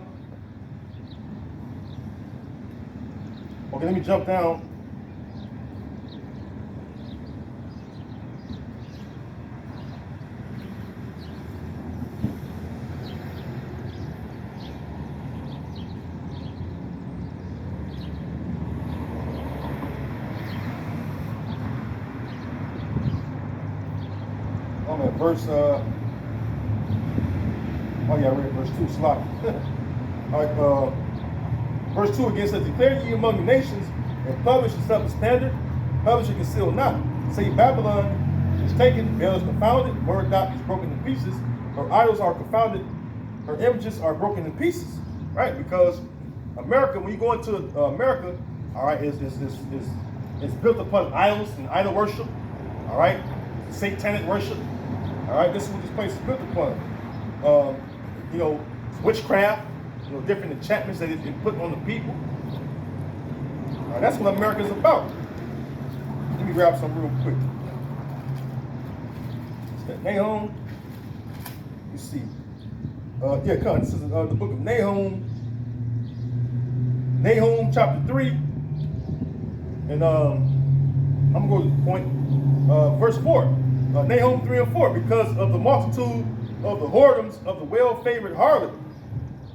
[SPEAKER 1] let me jump down. I'm at verse, oh yeah, I read verse 2, slot. All right, verse 2 again says, declare ye among the nations and publish and set up a standard, publish and conceal not. Say Babylon is taken, Baal is confounded, Merodach is broken in pieces, her idols are confounded, her images are broken in pieces, right? Because America, when you go into America, all right, is built upon idols and idol worship, all right, satanic worship, all right. This is what this place is built upon. You know, witchcraft, you know, different enchantments that it put on the people. All right, that's what America is about. Let me grab some real quick. It's got Nahum. Let's see. Yeah, come on. This is the book of Nahum. Nahum chapter 3. And I'm going to go to the point. Verse 4. Nahum 3 and 4. Because of the multitude of the whoredoms of the well-favored harlot,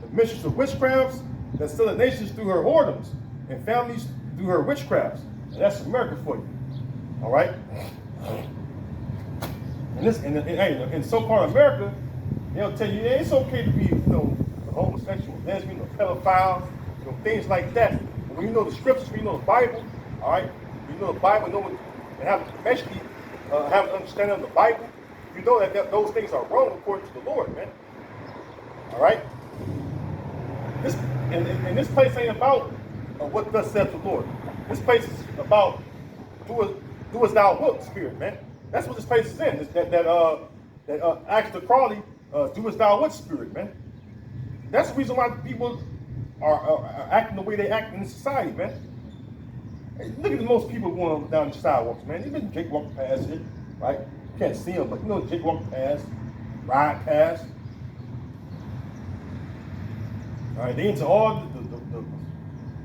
[SPEAKER 1] the mistress of witchcrafts, that still the nations through her whoredoms, and families through her witchcrafts. And that's America for you. All right? And this, in so-called America, they'll tell you, yeah, it's okay to be, you know, a homosexual, lesbian, or pedophile, you know, things like that. But when you know the scriptures, when you know the Bible, all right? When you know the Bible, know what, and have especially have an understanding of the Bible, you know that those things are wrong according to the Lord, man. All right? And this place ain't about what thus saith the Lord. This place is about do as thou wilt, spirit, man. That's what this place is in. That Aleister Crowley, do as thou wilt, spirit, man. That's the reason why people are acting the way they act in society, man. Hey, look at most people going down the sidewalks, man. Even Jake walking past it, right? You can't see him, but you know Jake walking past, ride past. All right, they into all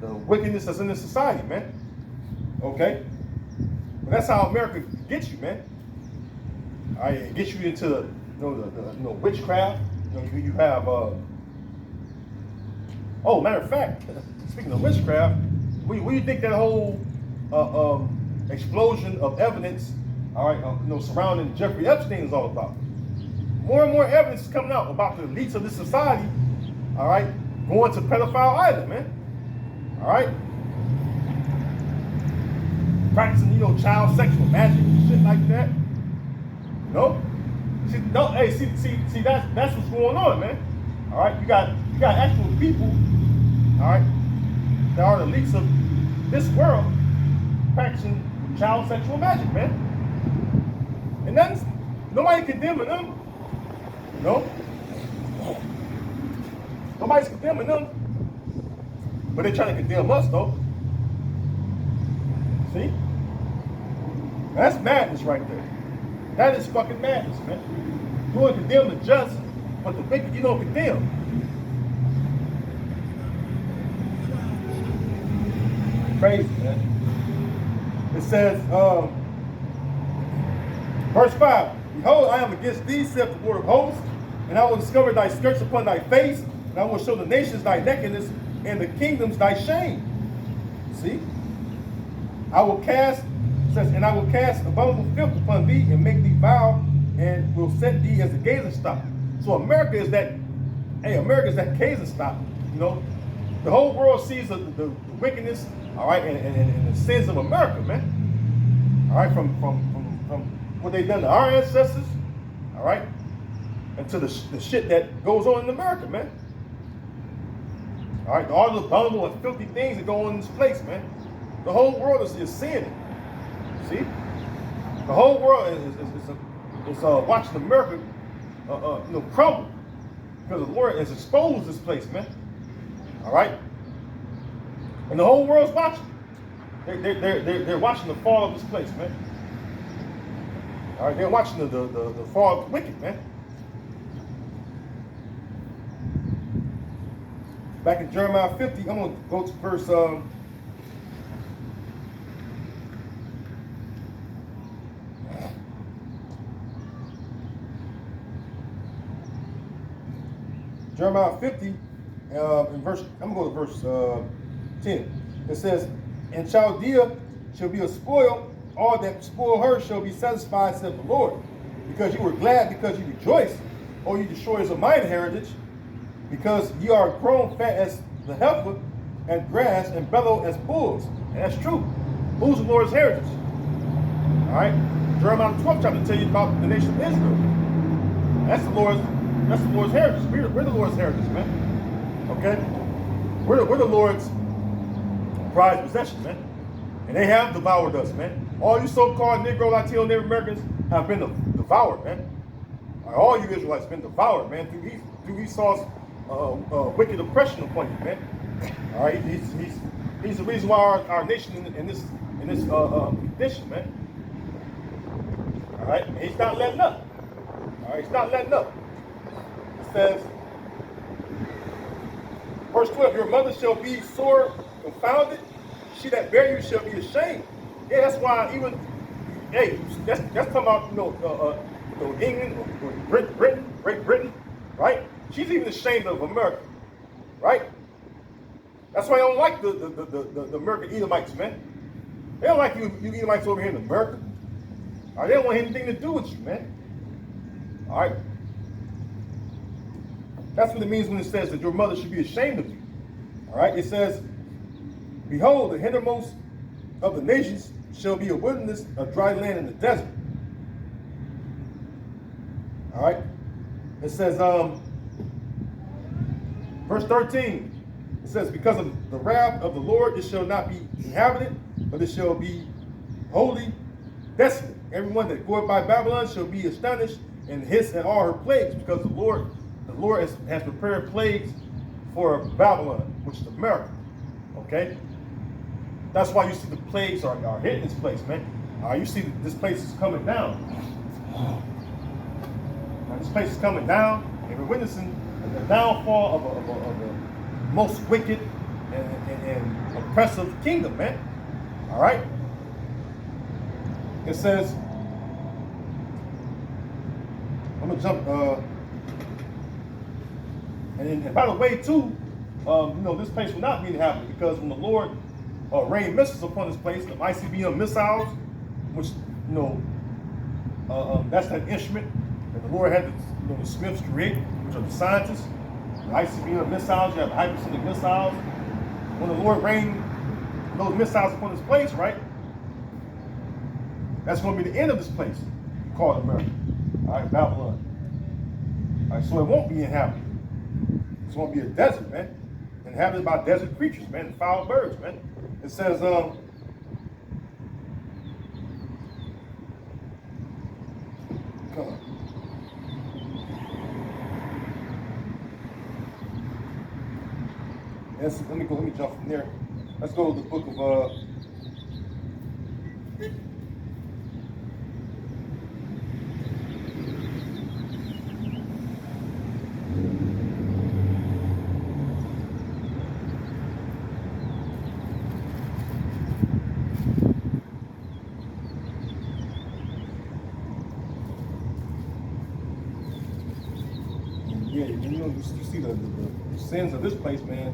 [SPEAKER 1] the wickedness that's in this society, man. Okay? But that's how America gets you, man. All right, it gets you into the witchcraft. You know, you have oh, matter of fact, speaking of witchcraft, what do you think that whole explosion of evidence, all right, you know, surrounding Jeffrey Epstein is all about? More and more evidence is coming out about the elites of this society, all right, going to pedophile island, man. All right. practicing, child sexual magic and shit like that. No, see, no, hey, see, that's what's going on, man. All right, you got actual people, all right, that are the elites of this world practicing child sexual magic, man. And nobody condemning them. No, nobody's condemning them, but they're trying to condemn us, though. See, that's madness right there. That is fucking madness, man. You want to condemn the just, but the wicked you don't condemn. Crazy, man. It says, verse 5, behold, I am against thee, saith the Lord of hosts, and I will discover thy skirts upon thy face, and I will show the nations thy nakedness, and the kingdoms thy shame. See? I will cast abominable filth upon thee, and make thee vile, and will set thee as a gazing stock. So America is that gazing stock. The whole world sees the wickedness, all right, and the sins of America, man. All right, from what they've done to our ancestors, all right, and to the shit that goes on in America, man. All right, all the abominable and filthy things that go on in this place, man. The whole world is seeing it. See, the whole world is watching America, crumble because the Lord has exposed this place, man. All right, and the whole world's watching. They're watching the fall of this place, man. All right, they're watching the fall of the wicked, man. Back in Jeremiah 50, I'm going to go to verse Jeremiah 50, in verse, I'm going to go to verse 10. It says, and Chaldea shall be a spoil, all that spoil her shall be satisfied, saith the Lord. Because you were glad, because you rejoiced, O you destroyers of mine heritage, because ye are grown fat as the heifer, and grass, and bellow as bulls. And that's true. Who's the Lord's heritage? All right? Jeremiah 12 chapter tell you about the nation of Israel. That's the Lord's heritage. We're the Lord's heritage, man. Okay? We're the Lord's prized possession, man. And they have devoured us, man. All you so-called Negro, Latino, Native Americans have been devoured, man. All you Israelites have been devoured, man, through Esau's wicked oppression upon you, man. All right, he's the reason why our nation in this condition, man. All right, and he's not letting up. All right, he's not letting up. It says, verse 12, your mother shall be sore confounded, she that bare you shall be ashamed. Yeah, that's why even, hey, that's talking about, England, or Britain, Great Britain, right? She's even ashamed of America, right? That's why I don't like the American Edomites, man. They don't like you Edomites over here in America. All right, they don't want anything to do with you, man. All right? That's what it means when it says that your mother should be ashamed of you. All right? It says, behold, the hindermost of the nations shall be a wilderness, a dry land in the desert. All right? It says, verse 13, it says, because of the wrath of the Lord, it shall not be inhabited, but it shall be wholly desolate. Everyone that goeth by Babylon shall be astonished and hiss at all her plagues, because the Lord has prepared plagues for Babylon, which is America. Okay? That's why you see the plagues are hitting this place, man. You see this place is coming down. Now, this place is coming down, and we're witnessing the downfall of a most wicked and oppressive kingdom, man. All right? It says, I'm going to jump, and by the way, too, this place will not be inhabited, because when the Lord rained missiles upon this place, the ICBM missiles, which, that's that instrument that the Lord had the Smiths create, which are the scientists. The ICBM missiles, you have the hypersonic missiles. When the Lord rained those missiles upon this place, right? That's going to be the end of this place called America. All right, Babylon. All right, so it won't be inhabited. It's going to be a desert, man. Inhabited by desert creatures, man, and foul birds, man. It says, come on. Let me jump from there. Let's go to the book of you see the sins of this place, man,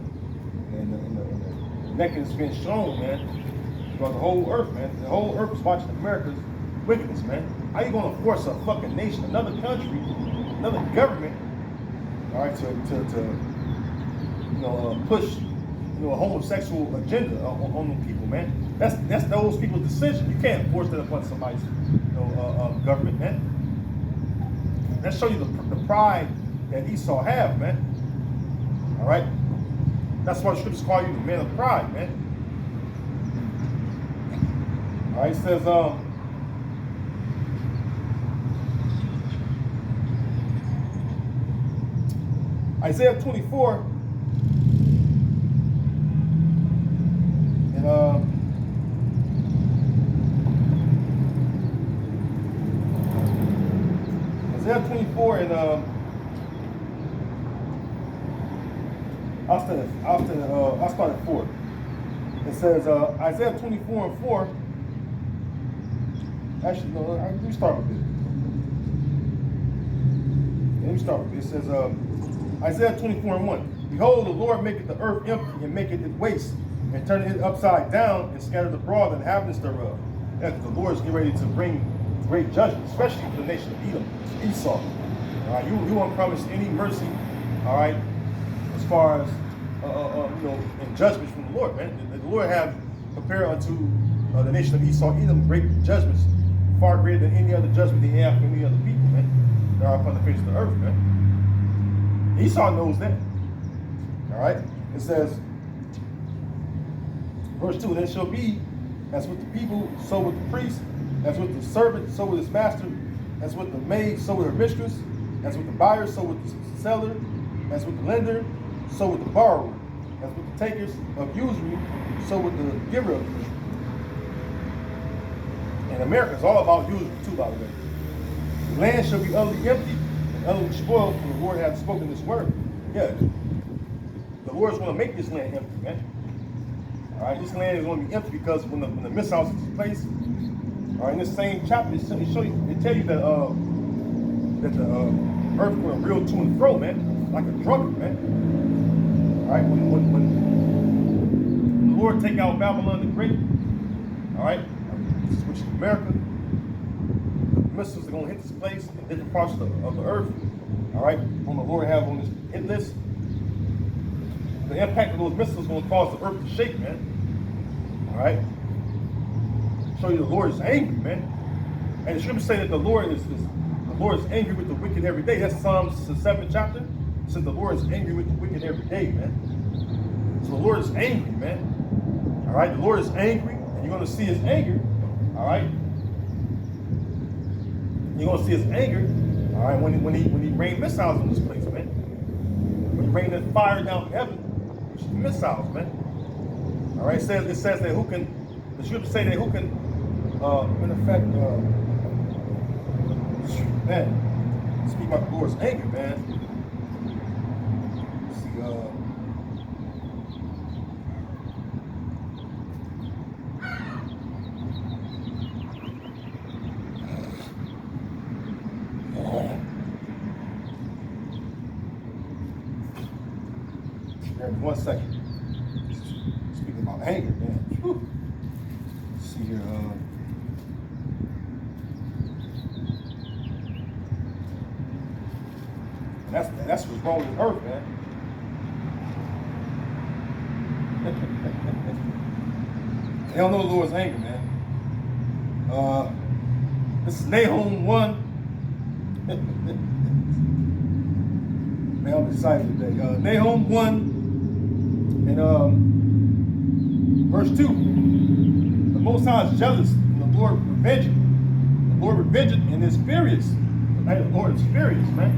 [SPEAKER 1] and the nakedness being shown, man, throughout the whole earth, man. The whole earth is watching America's wickedness, man. How you gonna force a fucking nation, another country, another government, all right, to push, a homosexual agenda on them people, man? That's those people's decision. You can't force that upon somebody's, government, man. That show you the pride that Esau have, man. All right? That's why the scriptures call you the man of pride, man. All right, it says, Isaiah 24, and Isaiah 24 and I'll start at 4. It says Isaiah 24 and 4. Actually, no, let me start with this. It says Isaiah 24 and 1. Behold, the Lord maketh the earth empty and maketh it waste, and turneth it upside down and scattereth abroad the inhabitants thereof. Yeah, the Lord is getting ready to bring great judgment, especially for the nation of Edom, Esau. All right, you won't promise any mercy. All right, as far as in judgments from the Lord, man. The Lord have prepared unto the nation of Esau, Edom, great judgments, far greater than any other judgment they have for any other people, man, that are upon the face of the earth, man. Esau knows that. All right, it says, verse 2, and it shall be as with the people, so with the priest, as with the servant, so with his master, as with the maid, so with her mistress, as with the buyer, so with the seller, as with the lender, so with the borrower, as with the takers of usury, so with the giver of usury. And America is all about usury too, by the way. The land shall be utterly empty and utterly spoiled, for the Lord hath spoken this word. Yeah, the Lord is going to make this land empty, man. All right, this land is going to be empty because when the missiles take place, all right, in this same chapter, it tell you that the earth will reel to and fro, man, like a drunkard, man. All right, when the Lord take out Babylon the Great, all right, which is America, the missiles are going to hit this place in different parts of the earth, all right, when the Lord have on this hit list, the impact of those missiles is going to cause the earth to shake, man. All right, show you the Lord is angry, man, and the scriptures say that the Lord is angry with the wicked every day. That's Psalms the 7th chapter. It says the Lord is angry with the wicked every day, man. So the Lord is angry, man. All right, the Lord is angry, and you're going to see His anger. All right, you're going to see His anger. All right, when he rained missiles on this place, man. When He rained that fire down from heaven, which is the missiles, man. All right, it says that who can? The scriptures say that who can, in effect, man, speak about the Lord's anger, man. See, one second. Speaking about anger, man. Whew. Let's see here. That's what's wrong with earth, man. They don't know the Lord's anger, man. This is Nahum 1. Man, I'm excited today. Nahum 1 and verse 2. The Most High is jealous, and the Lord revengeth. The Lord revengeth and is furious. Hey, the Lord is furious, man.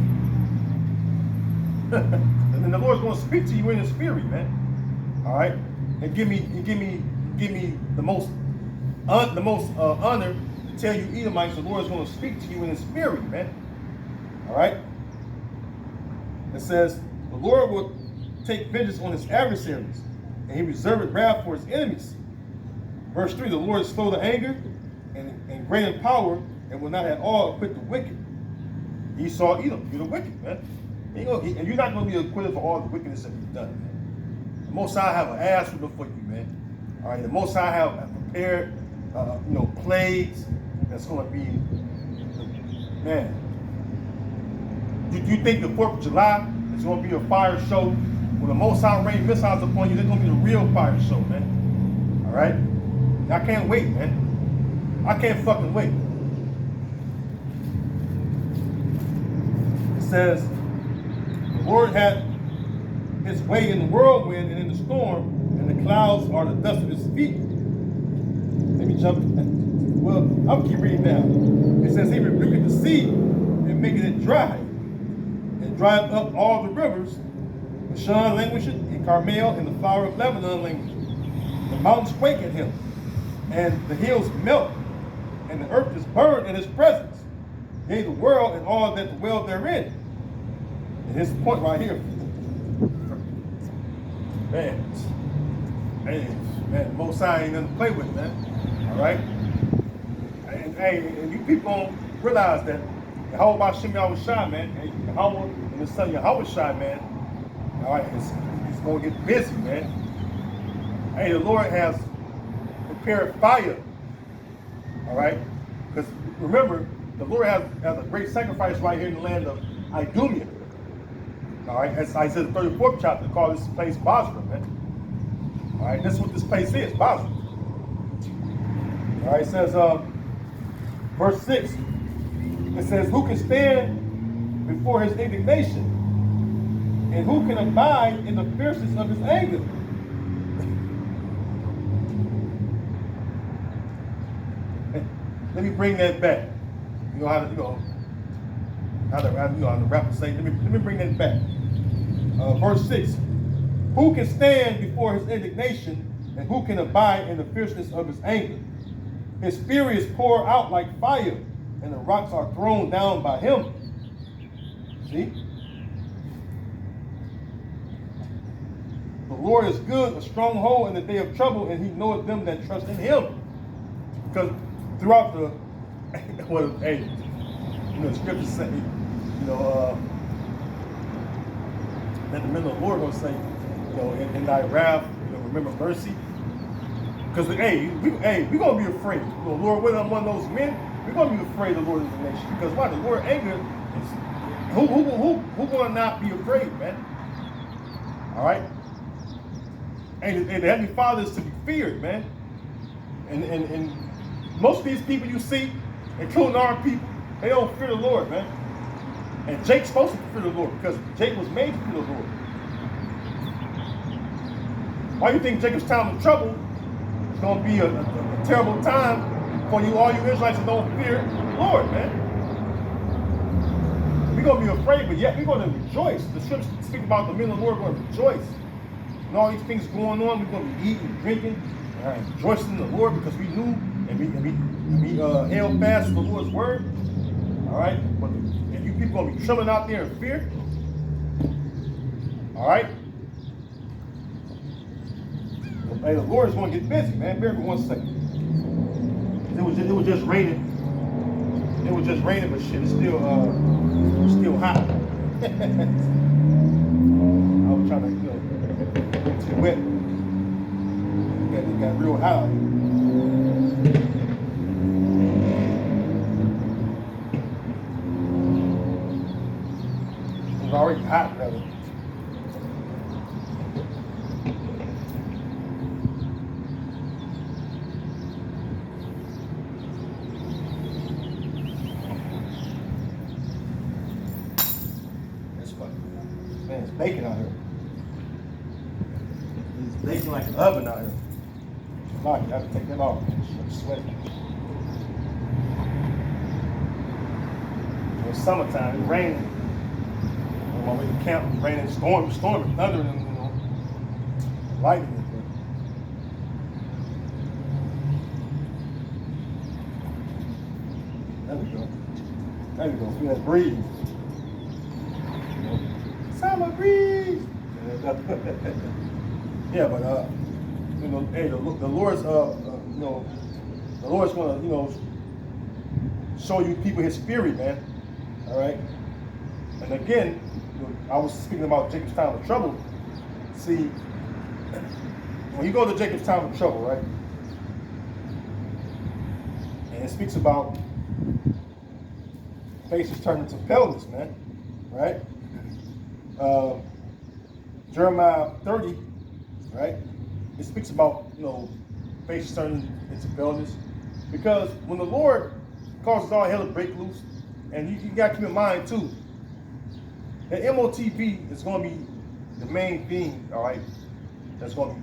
[SPEAKER 1] And then the Lord's going to speak to you in His fury, man. All right, and give me the most honor to tell you, Edomites, the Lord is going to speak to you in His fury, man. All right. It says the Lord will take vengeance on His adversaries, and He reserveth wrath for His enemies. Verse 3: the Lord is slow to anger, and great in power, and will not at all acquit the wicked. Esau, Edom, you're the wicked, man. And you're not going to be acquitted for all the wickedness that you've done, man. The Most High have an ass for you, man. All right, the Most High have prepared, plagues that's going to be, man. Do you think the 4th of July is going to be a fire show? When the Most High rain missiles upon you, they're going to be the real fire show, man. All right, I can't wait, man. I can't fucking wait. It says, the Lord had His way in the whirlwind and in the storm, and the clouds are the dust of His feet. Let me jump. Well, I'll keep reading down. It says, He rebuked the sea and making it dry, and dried up all the rivers. Bashan languisheth, and Carmel and the flower of Lebanon languisheth. The mountains quake at Him, and the hills melt, and the earth is burned in His presence. Yea, the world and all that dwell therein. And here's the point right here. Man, the Most High ain't nothing to play with, man. All right? And you people don't realize that Yahweh Hashem Yahushua, man, and Yahweh and the son Yahushua, man, all right, it's going to get busy, man. Hey, the Lord has prepared fire, all right? Because remember, the Lord has a great sacrifice right here in the land of Idumea. All right, as Isaiah 34th chapter, call this place Bozrah, man. All right, that's what this place is, Bozrah. All right, it says, verse 6, it says, who can stand before His indignation? And who can abide in the fierceness of His anger? Let me bring that back. You know how to rap and say. Let me bring that back. Verse 6. Who can stand before His indignation, and who can abide in the fierceness of His anger? His fury is poured out like fire, and the rocks are thrown down by Him. See? The Lord is good, a stronghold in the day of trouble, and He knoweth them that trust in Him. Because throughout the, the scriptures say, that the men of the Lord will say, in thy wrath, remember mercy. Because we're gonna be afraid. Lord, whether I'm one of those men, we're gonna be afraid of the Lord of the nation. Because why? The Lord anger is who gonna not be afraid, man? All right. And the Heavenly Father is to be feared, man. And most of these people you see, including our people, they don't fear the Lord, man. And Jake's supposed to fear the Lord because Jake was made to fear the Lord. Why do you think Jacob's time of trouble is going to be a terrible time for you, all you Israelites that don't fear the Lord, man? We're going to be afraid, but yet we're going to rejoice. The scriptures speak about the men of the Lord going to rejoice. And all these things going on, we're going to be eating, drinking, and rejoicing in the Lord because we knew and we held fast to the Lord's word. All right? And you people going to be trembling out there in fear. All right? Hey, the Lord is going to get busy, man. Bear with me 1 second. It was just raining. It was just raining, but shit, it's still hot. I was trying to, get too wet. It got real hot out here. It was already hot, brother. It's baking out here. It's baking like an oven out here. Like, you have to take that off, man. I'm sweating. It's summertime, it's raining. On my way to camp, it's raining, storming, thundering, lightning. There we go. There we go. Feel that breeze. Summer breeze. Yeah, but hey, the Lord's the Lord's gonna show you people His fury, man. All right. And again, I was speaking about Jacob's time of trouble. See, when you go to Jacob's time of trouble, right, and it speaks about faces turning to paleness, man, right? Jeremiah 30, right? It speaks about faces turning into paleness, because when the Lord causes all hell to break loose, and you got to keep in mind too, that MOTB is going to be the main thing, all right? That's going to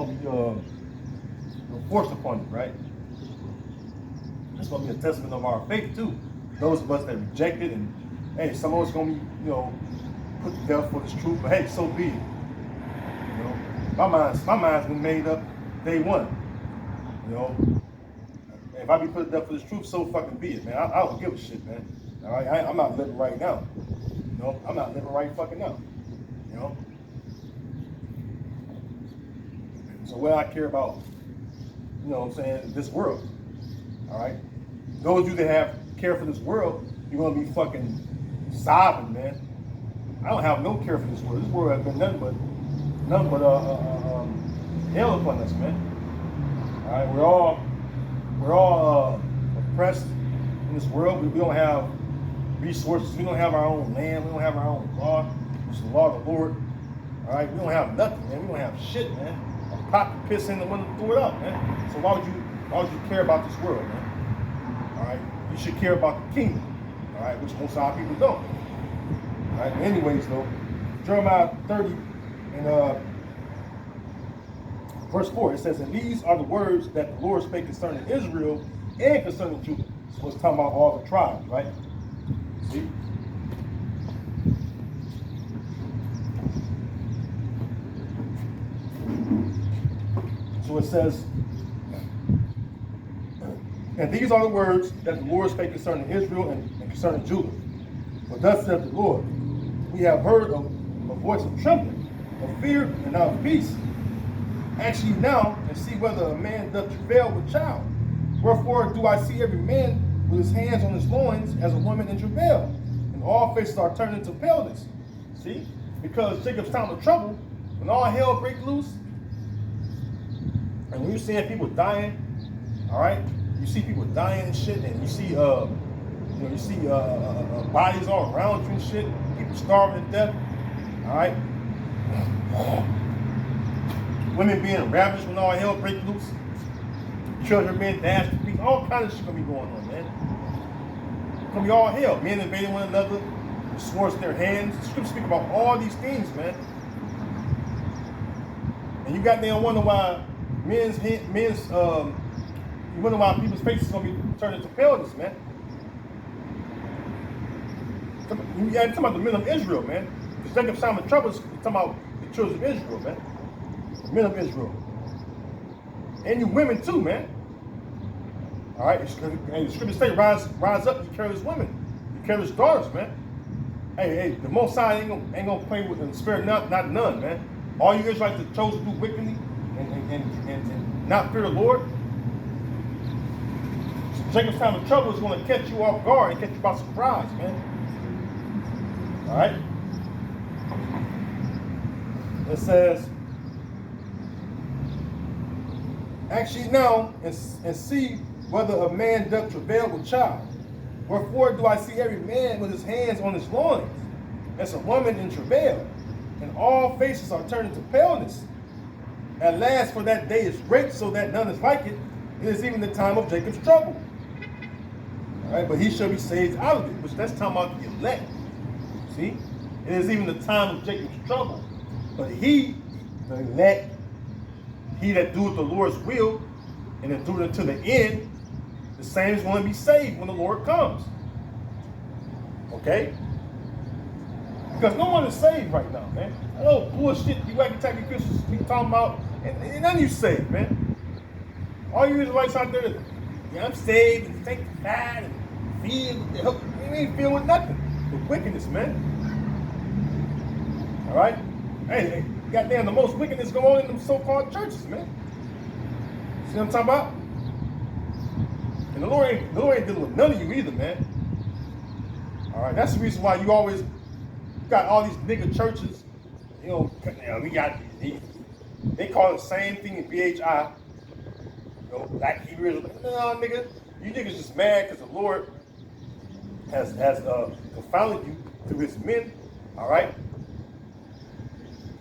[SPEAKER 1] be forced upon you, right? It's going to be a testament of our faith too. Those of us that reject it, and hey, some of us going to be, put to death for this truth. But hey, so be it. My mind's been made up day one. If I be put to death for this truth, so fucking be it, man. I don't give a shit, man. All right, I'm not living right now. I'm not living right fucking now. So what I care about, this world. All right. Those of you that have care for this world, you're gonna be fucking sobbing, man. I don't have no care for this world. This world has been nothing but hell upon us, man. All right, we're all oppressed in this world. We don't have resources. We don't have our own land. We don't have our own law, which is the law of the Lord. All right, we don't have nothing, man. We don't have shit, man. A pop the piss in the window, throw it up, man. So why would you care about this world, man? All right, you should care about the kingdom, all right, which most of our people don't. All right, but anyways, though, Jeremiah 30 and verse 4, it says, "And these are the words that the Lord spake concerning Israel and concerning Judah." So it's talking about all the tribes, right? See? So it says, "And these are the words that the Lord spake concerning Israel and concerning Judah. For thus saith the Lord, we have heard of a voice of trembling, of fear, and not of peace. Ask ye now, and see whether a man doth travail with child. Wherefore do I see every man with his hands on his loins as a woman in travail, and all faces are turned into paleness." See? Because Jacob's time of trouble, when all hell breaks loose, and when you're seeing people dying, all right, you see people dying and shit, and you see bodies all around you and shit, people starving to death, all right, women being ravished when all hell breaks loose, children being dashed to pieces, all kinds of shit gonna be going on, man. It's gonna be all hell. Men invading one another, swords in their hands. The scriptures speak about all these things, man. And you got there and wonder why you wonder why people's faces gonna be turned into paleness, man. You talking about the men of Israel, man. Because Jacob's time of trouble is talking about the children of Israel, man. The men of Israel. And you women too, man. All right, and the scriptures say, rise up, you careless women, you careless daughters, man. Hey, the Most High ain't gonna play with and spare not none, man. All you Israelites that chose to do wickedly and not fear the Lord, Jacob's time of trouble is going to catch you off guard and catch you by surprise, man. All right? It says, "Ask ye now and see whether a man doth travail with child. Wherefore do I see every man with his hands on his loins, as a woman in travail, and all faces are turned into paleness. At last, for that day is great, so that none is like it. It is even the time of Jacob's trouble. All right, but he shall be saved out of it," which that's talking about the elect. See? It is even the time of Jacob's trouble. But he, the elect, he that doeth the Lord's will and endureth to the end, the same is going to be saved when the Lord comes. Okay? Because no one is saved right now, man. I know bullshit you wacky tacky Christians be talking about, and none of you saved, man. All you Israelites out there, yeah, I'm saved and sanctified and filled with the help. You ain't filled with nothing. With wickedness, man. All right? Hey, goddamn, the most wickedness going on in them so-called churches, man. See what I'm talking about? And the Lord ain't dealing with none of you either, man. All right, that's the reason why you always got all these nigga churches. You know, we got they call it the same thing in BHI. You know, Black Hebrews. No, nigga, you niggas just mad because the Lord has confounded you through His men. All right.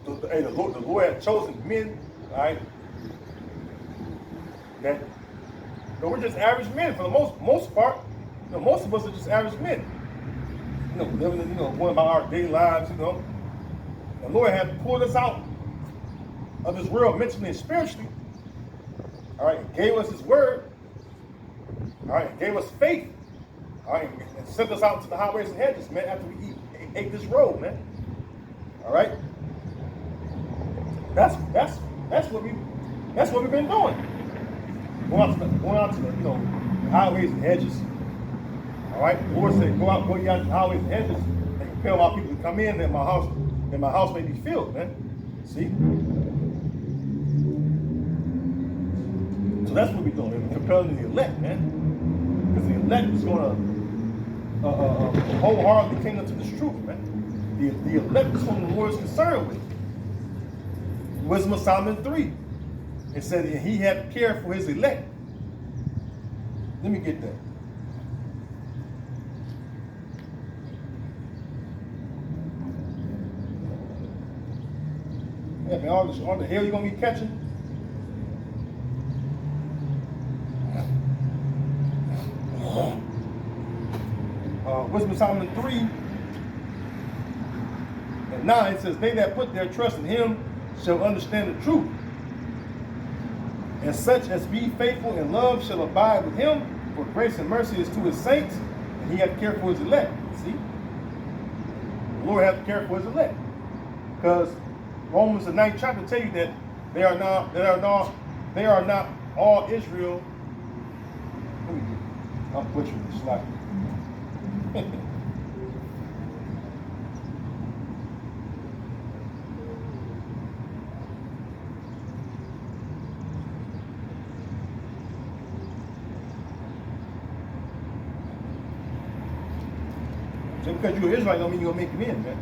[SPEAKER 1] The Lord has chosen men. All right. That. But we're just average men for the most part. You know, most of us are just average men. You know, living in, one of our daily lives, The Lord has pulled us out of this world mentally and spiritually. All right, gave us His word. All right, gave us faith. All right, and sent us out to the highways and hedges, man, after we ate this road, man. All right. That's what we've been doing. Going out to the highways and hedges. All right, the Lord said, go out to the highways and hedges and compel my people to come in, that my house may be filled, man. See? So that's what we're doing. We're compelling the elect, man. Because the elect is going to wholeheartedly cling unto this truth, man. The elect is what the Lord is concerned with. Wisdom of Solomon 3. It said He had care for His elect. Let me get that. Yeah, man, all the hell you gonna be catching? Wisdom of Solomon 3 and 9, it says, they that put their trust in Him shall understand the truth. And such as be faithful in love shall abide with Him, for grace and mercy is to His saints, and He hath care for His elect. See? The Lord hath care for His elect. Because Romans the 9th chapter tell you that they are not all Israel. I'm butchering this slide. Just because you're an Israelite don't mean you're going to make it in, man.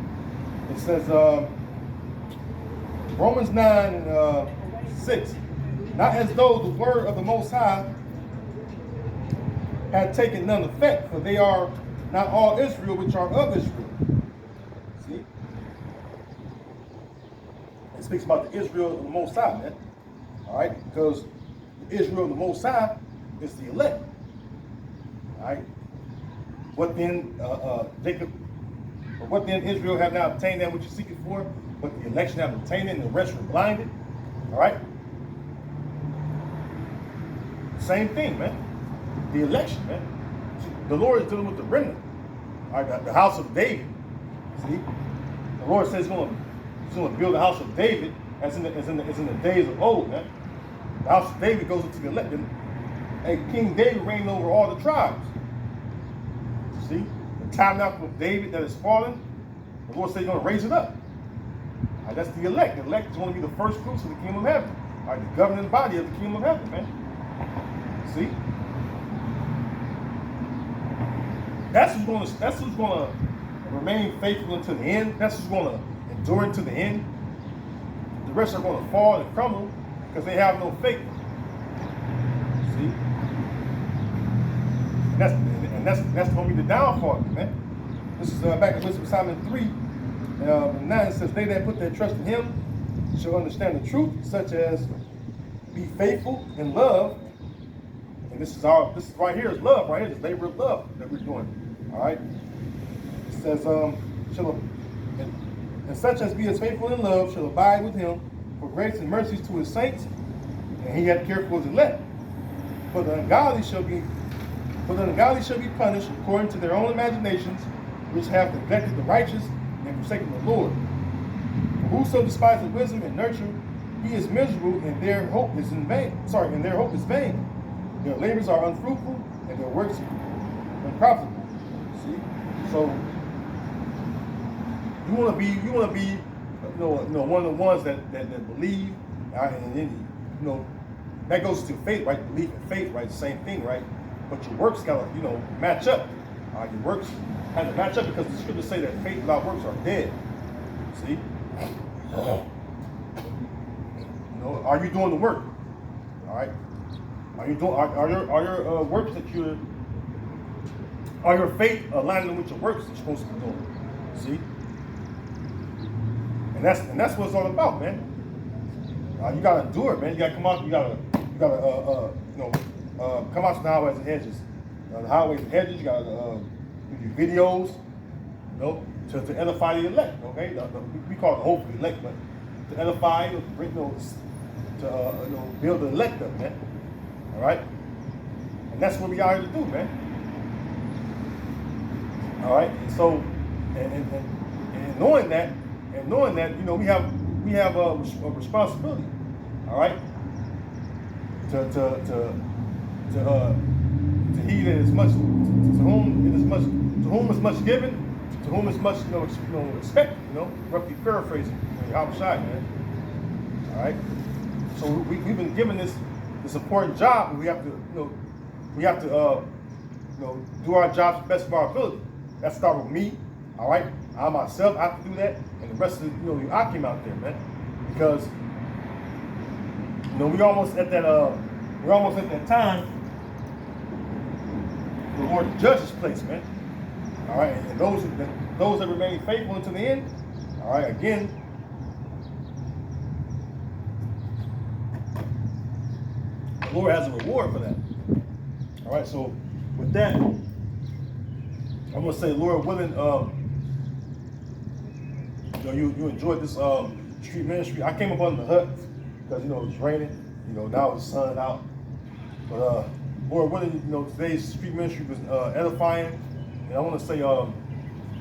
[SPEAKER 1] It says, Romans 9:6, not as though the word of the Most High had taken none effect, for they are not all Israel which are of Israel. See? It speaks about the Israel of the Most High, man. All right? Because the Israel of the Most High is the elect. All right? What then, what then Israel have now obtained that which you seek it for? But the election have obtained it, and the rest were blinded. All right? Same thing, man. The election, man. The Lord is dealing with the remnant. All right, the house of David. See? The Lord says He's going to build the house of David as in the days of old, man. The house of David goes into the elect. And King David reigned over all the tribes. See? The tabernacle of David that is fallen, the Lord said He's going to raise it up. All right, that's the elect. The elect is going to be the first fruits of the kingdom of heaven. All right, the governing body of the kingdom of heaven, man. See? That's who's going to remain faithful until the end. That's who's going to endure until the end. The rest are going to fall and crumble because they have no faith. See? That's going to be the downfall, man. This is back in Wisdom of Solomon 3, 9. It says, they that put their trust in Him shall understand the truth, such as be faithful in love. And this is right here is love, right here. This labor of love that we're doing. All right. It says, shall and such as be as faithful in love shall abide with him for grace and mercies to his saints, and he hath cared for his elect. For the ungodly shall be punished according to their own imaginations, which have neglected the righteous and forsaken the Lord. For whoso despises wisdom and nurture, he is miserable, and their hope is in vain. And their hope is vain. Their labors are unfruitful, and their works unprofitable. See, so you want to be, one of the ones that believe, and then, that goes to faith, right? Belief and faith, right? Same thing, right? But your works gotta, match up. Your works have to match up, because the scriptures say that faith without works are dead. See? Are you doing the work? All right. Are you doing? Are your works that are your faith aligning with your works that you're supposed to be doing? See? And that's what it's all about, man. You gotta do it, man. You gotta come out. You gotta come out to the highways and hedges. The highways and hedges. You gotta do videos, to edify the elect. Okay, we call it the hopeful elect, but to edify, to build the elect up, man. All right, and that's what we are here to do, man. All right, and so and knowing that, we have a responsibility. All right, to he that is much, to whom is much given, to whom is much expected. Roughly paraphrasing, Yahushua, man. All right. So we've been given this important job, and we have to do our jobs to the best of our ability. That starts with me. All right. I myself have to do that, and the rest of the Akim out there, man, because we're almost at that time. The Lord judge this place, man. All right, and those that remain faithful unto the end. All right, again, the Lord has a reward for that. All right, so with that, I'm gonna say, Lord willing, you enjoyed this street ministry. I came up on the hut because it was raining. Now it's sun out, but Lord willing, today's street ministry was edifying. And I want to say,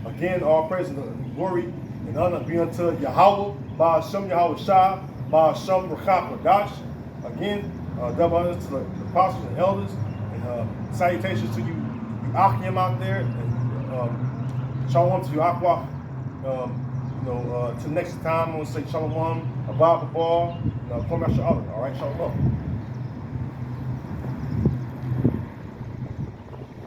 [SPEAKER 1] again, all praise and glory and honor be unto Yahweh, Ba'ashem Yahweh Shah, Ba'ashem Rachach Ladash. Again, double honor to the apostles and elders, and salutations to you Akim out there, and shalom to you Aqua. Till next time, I'm going to say shalom, Abba Babal, All right, shalom.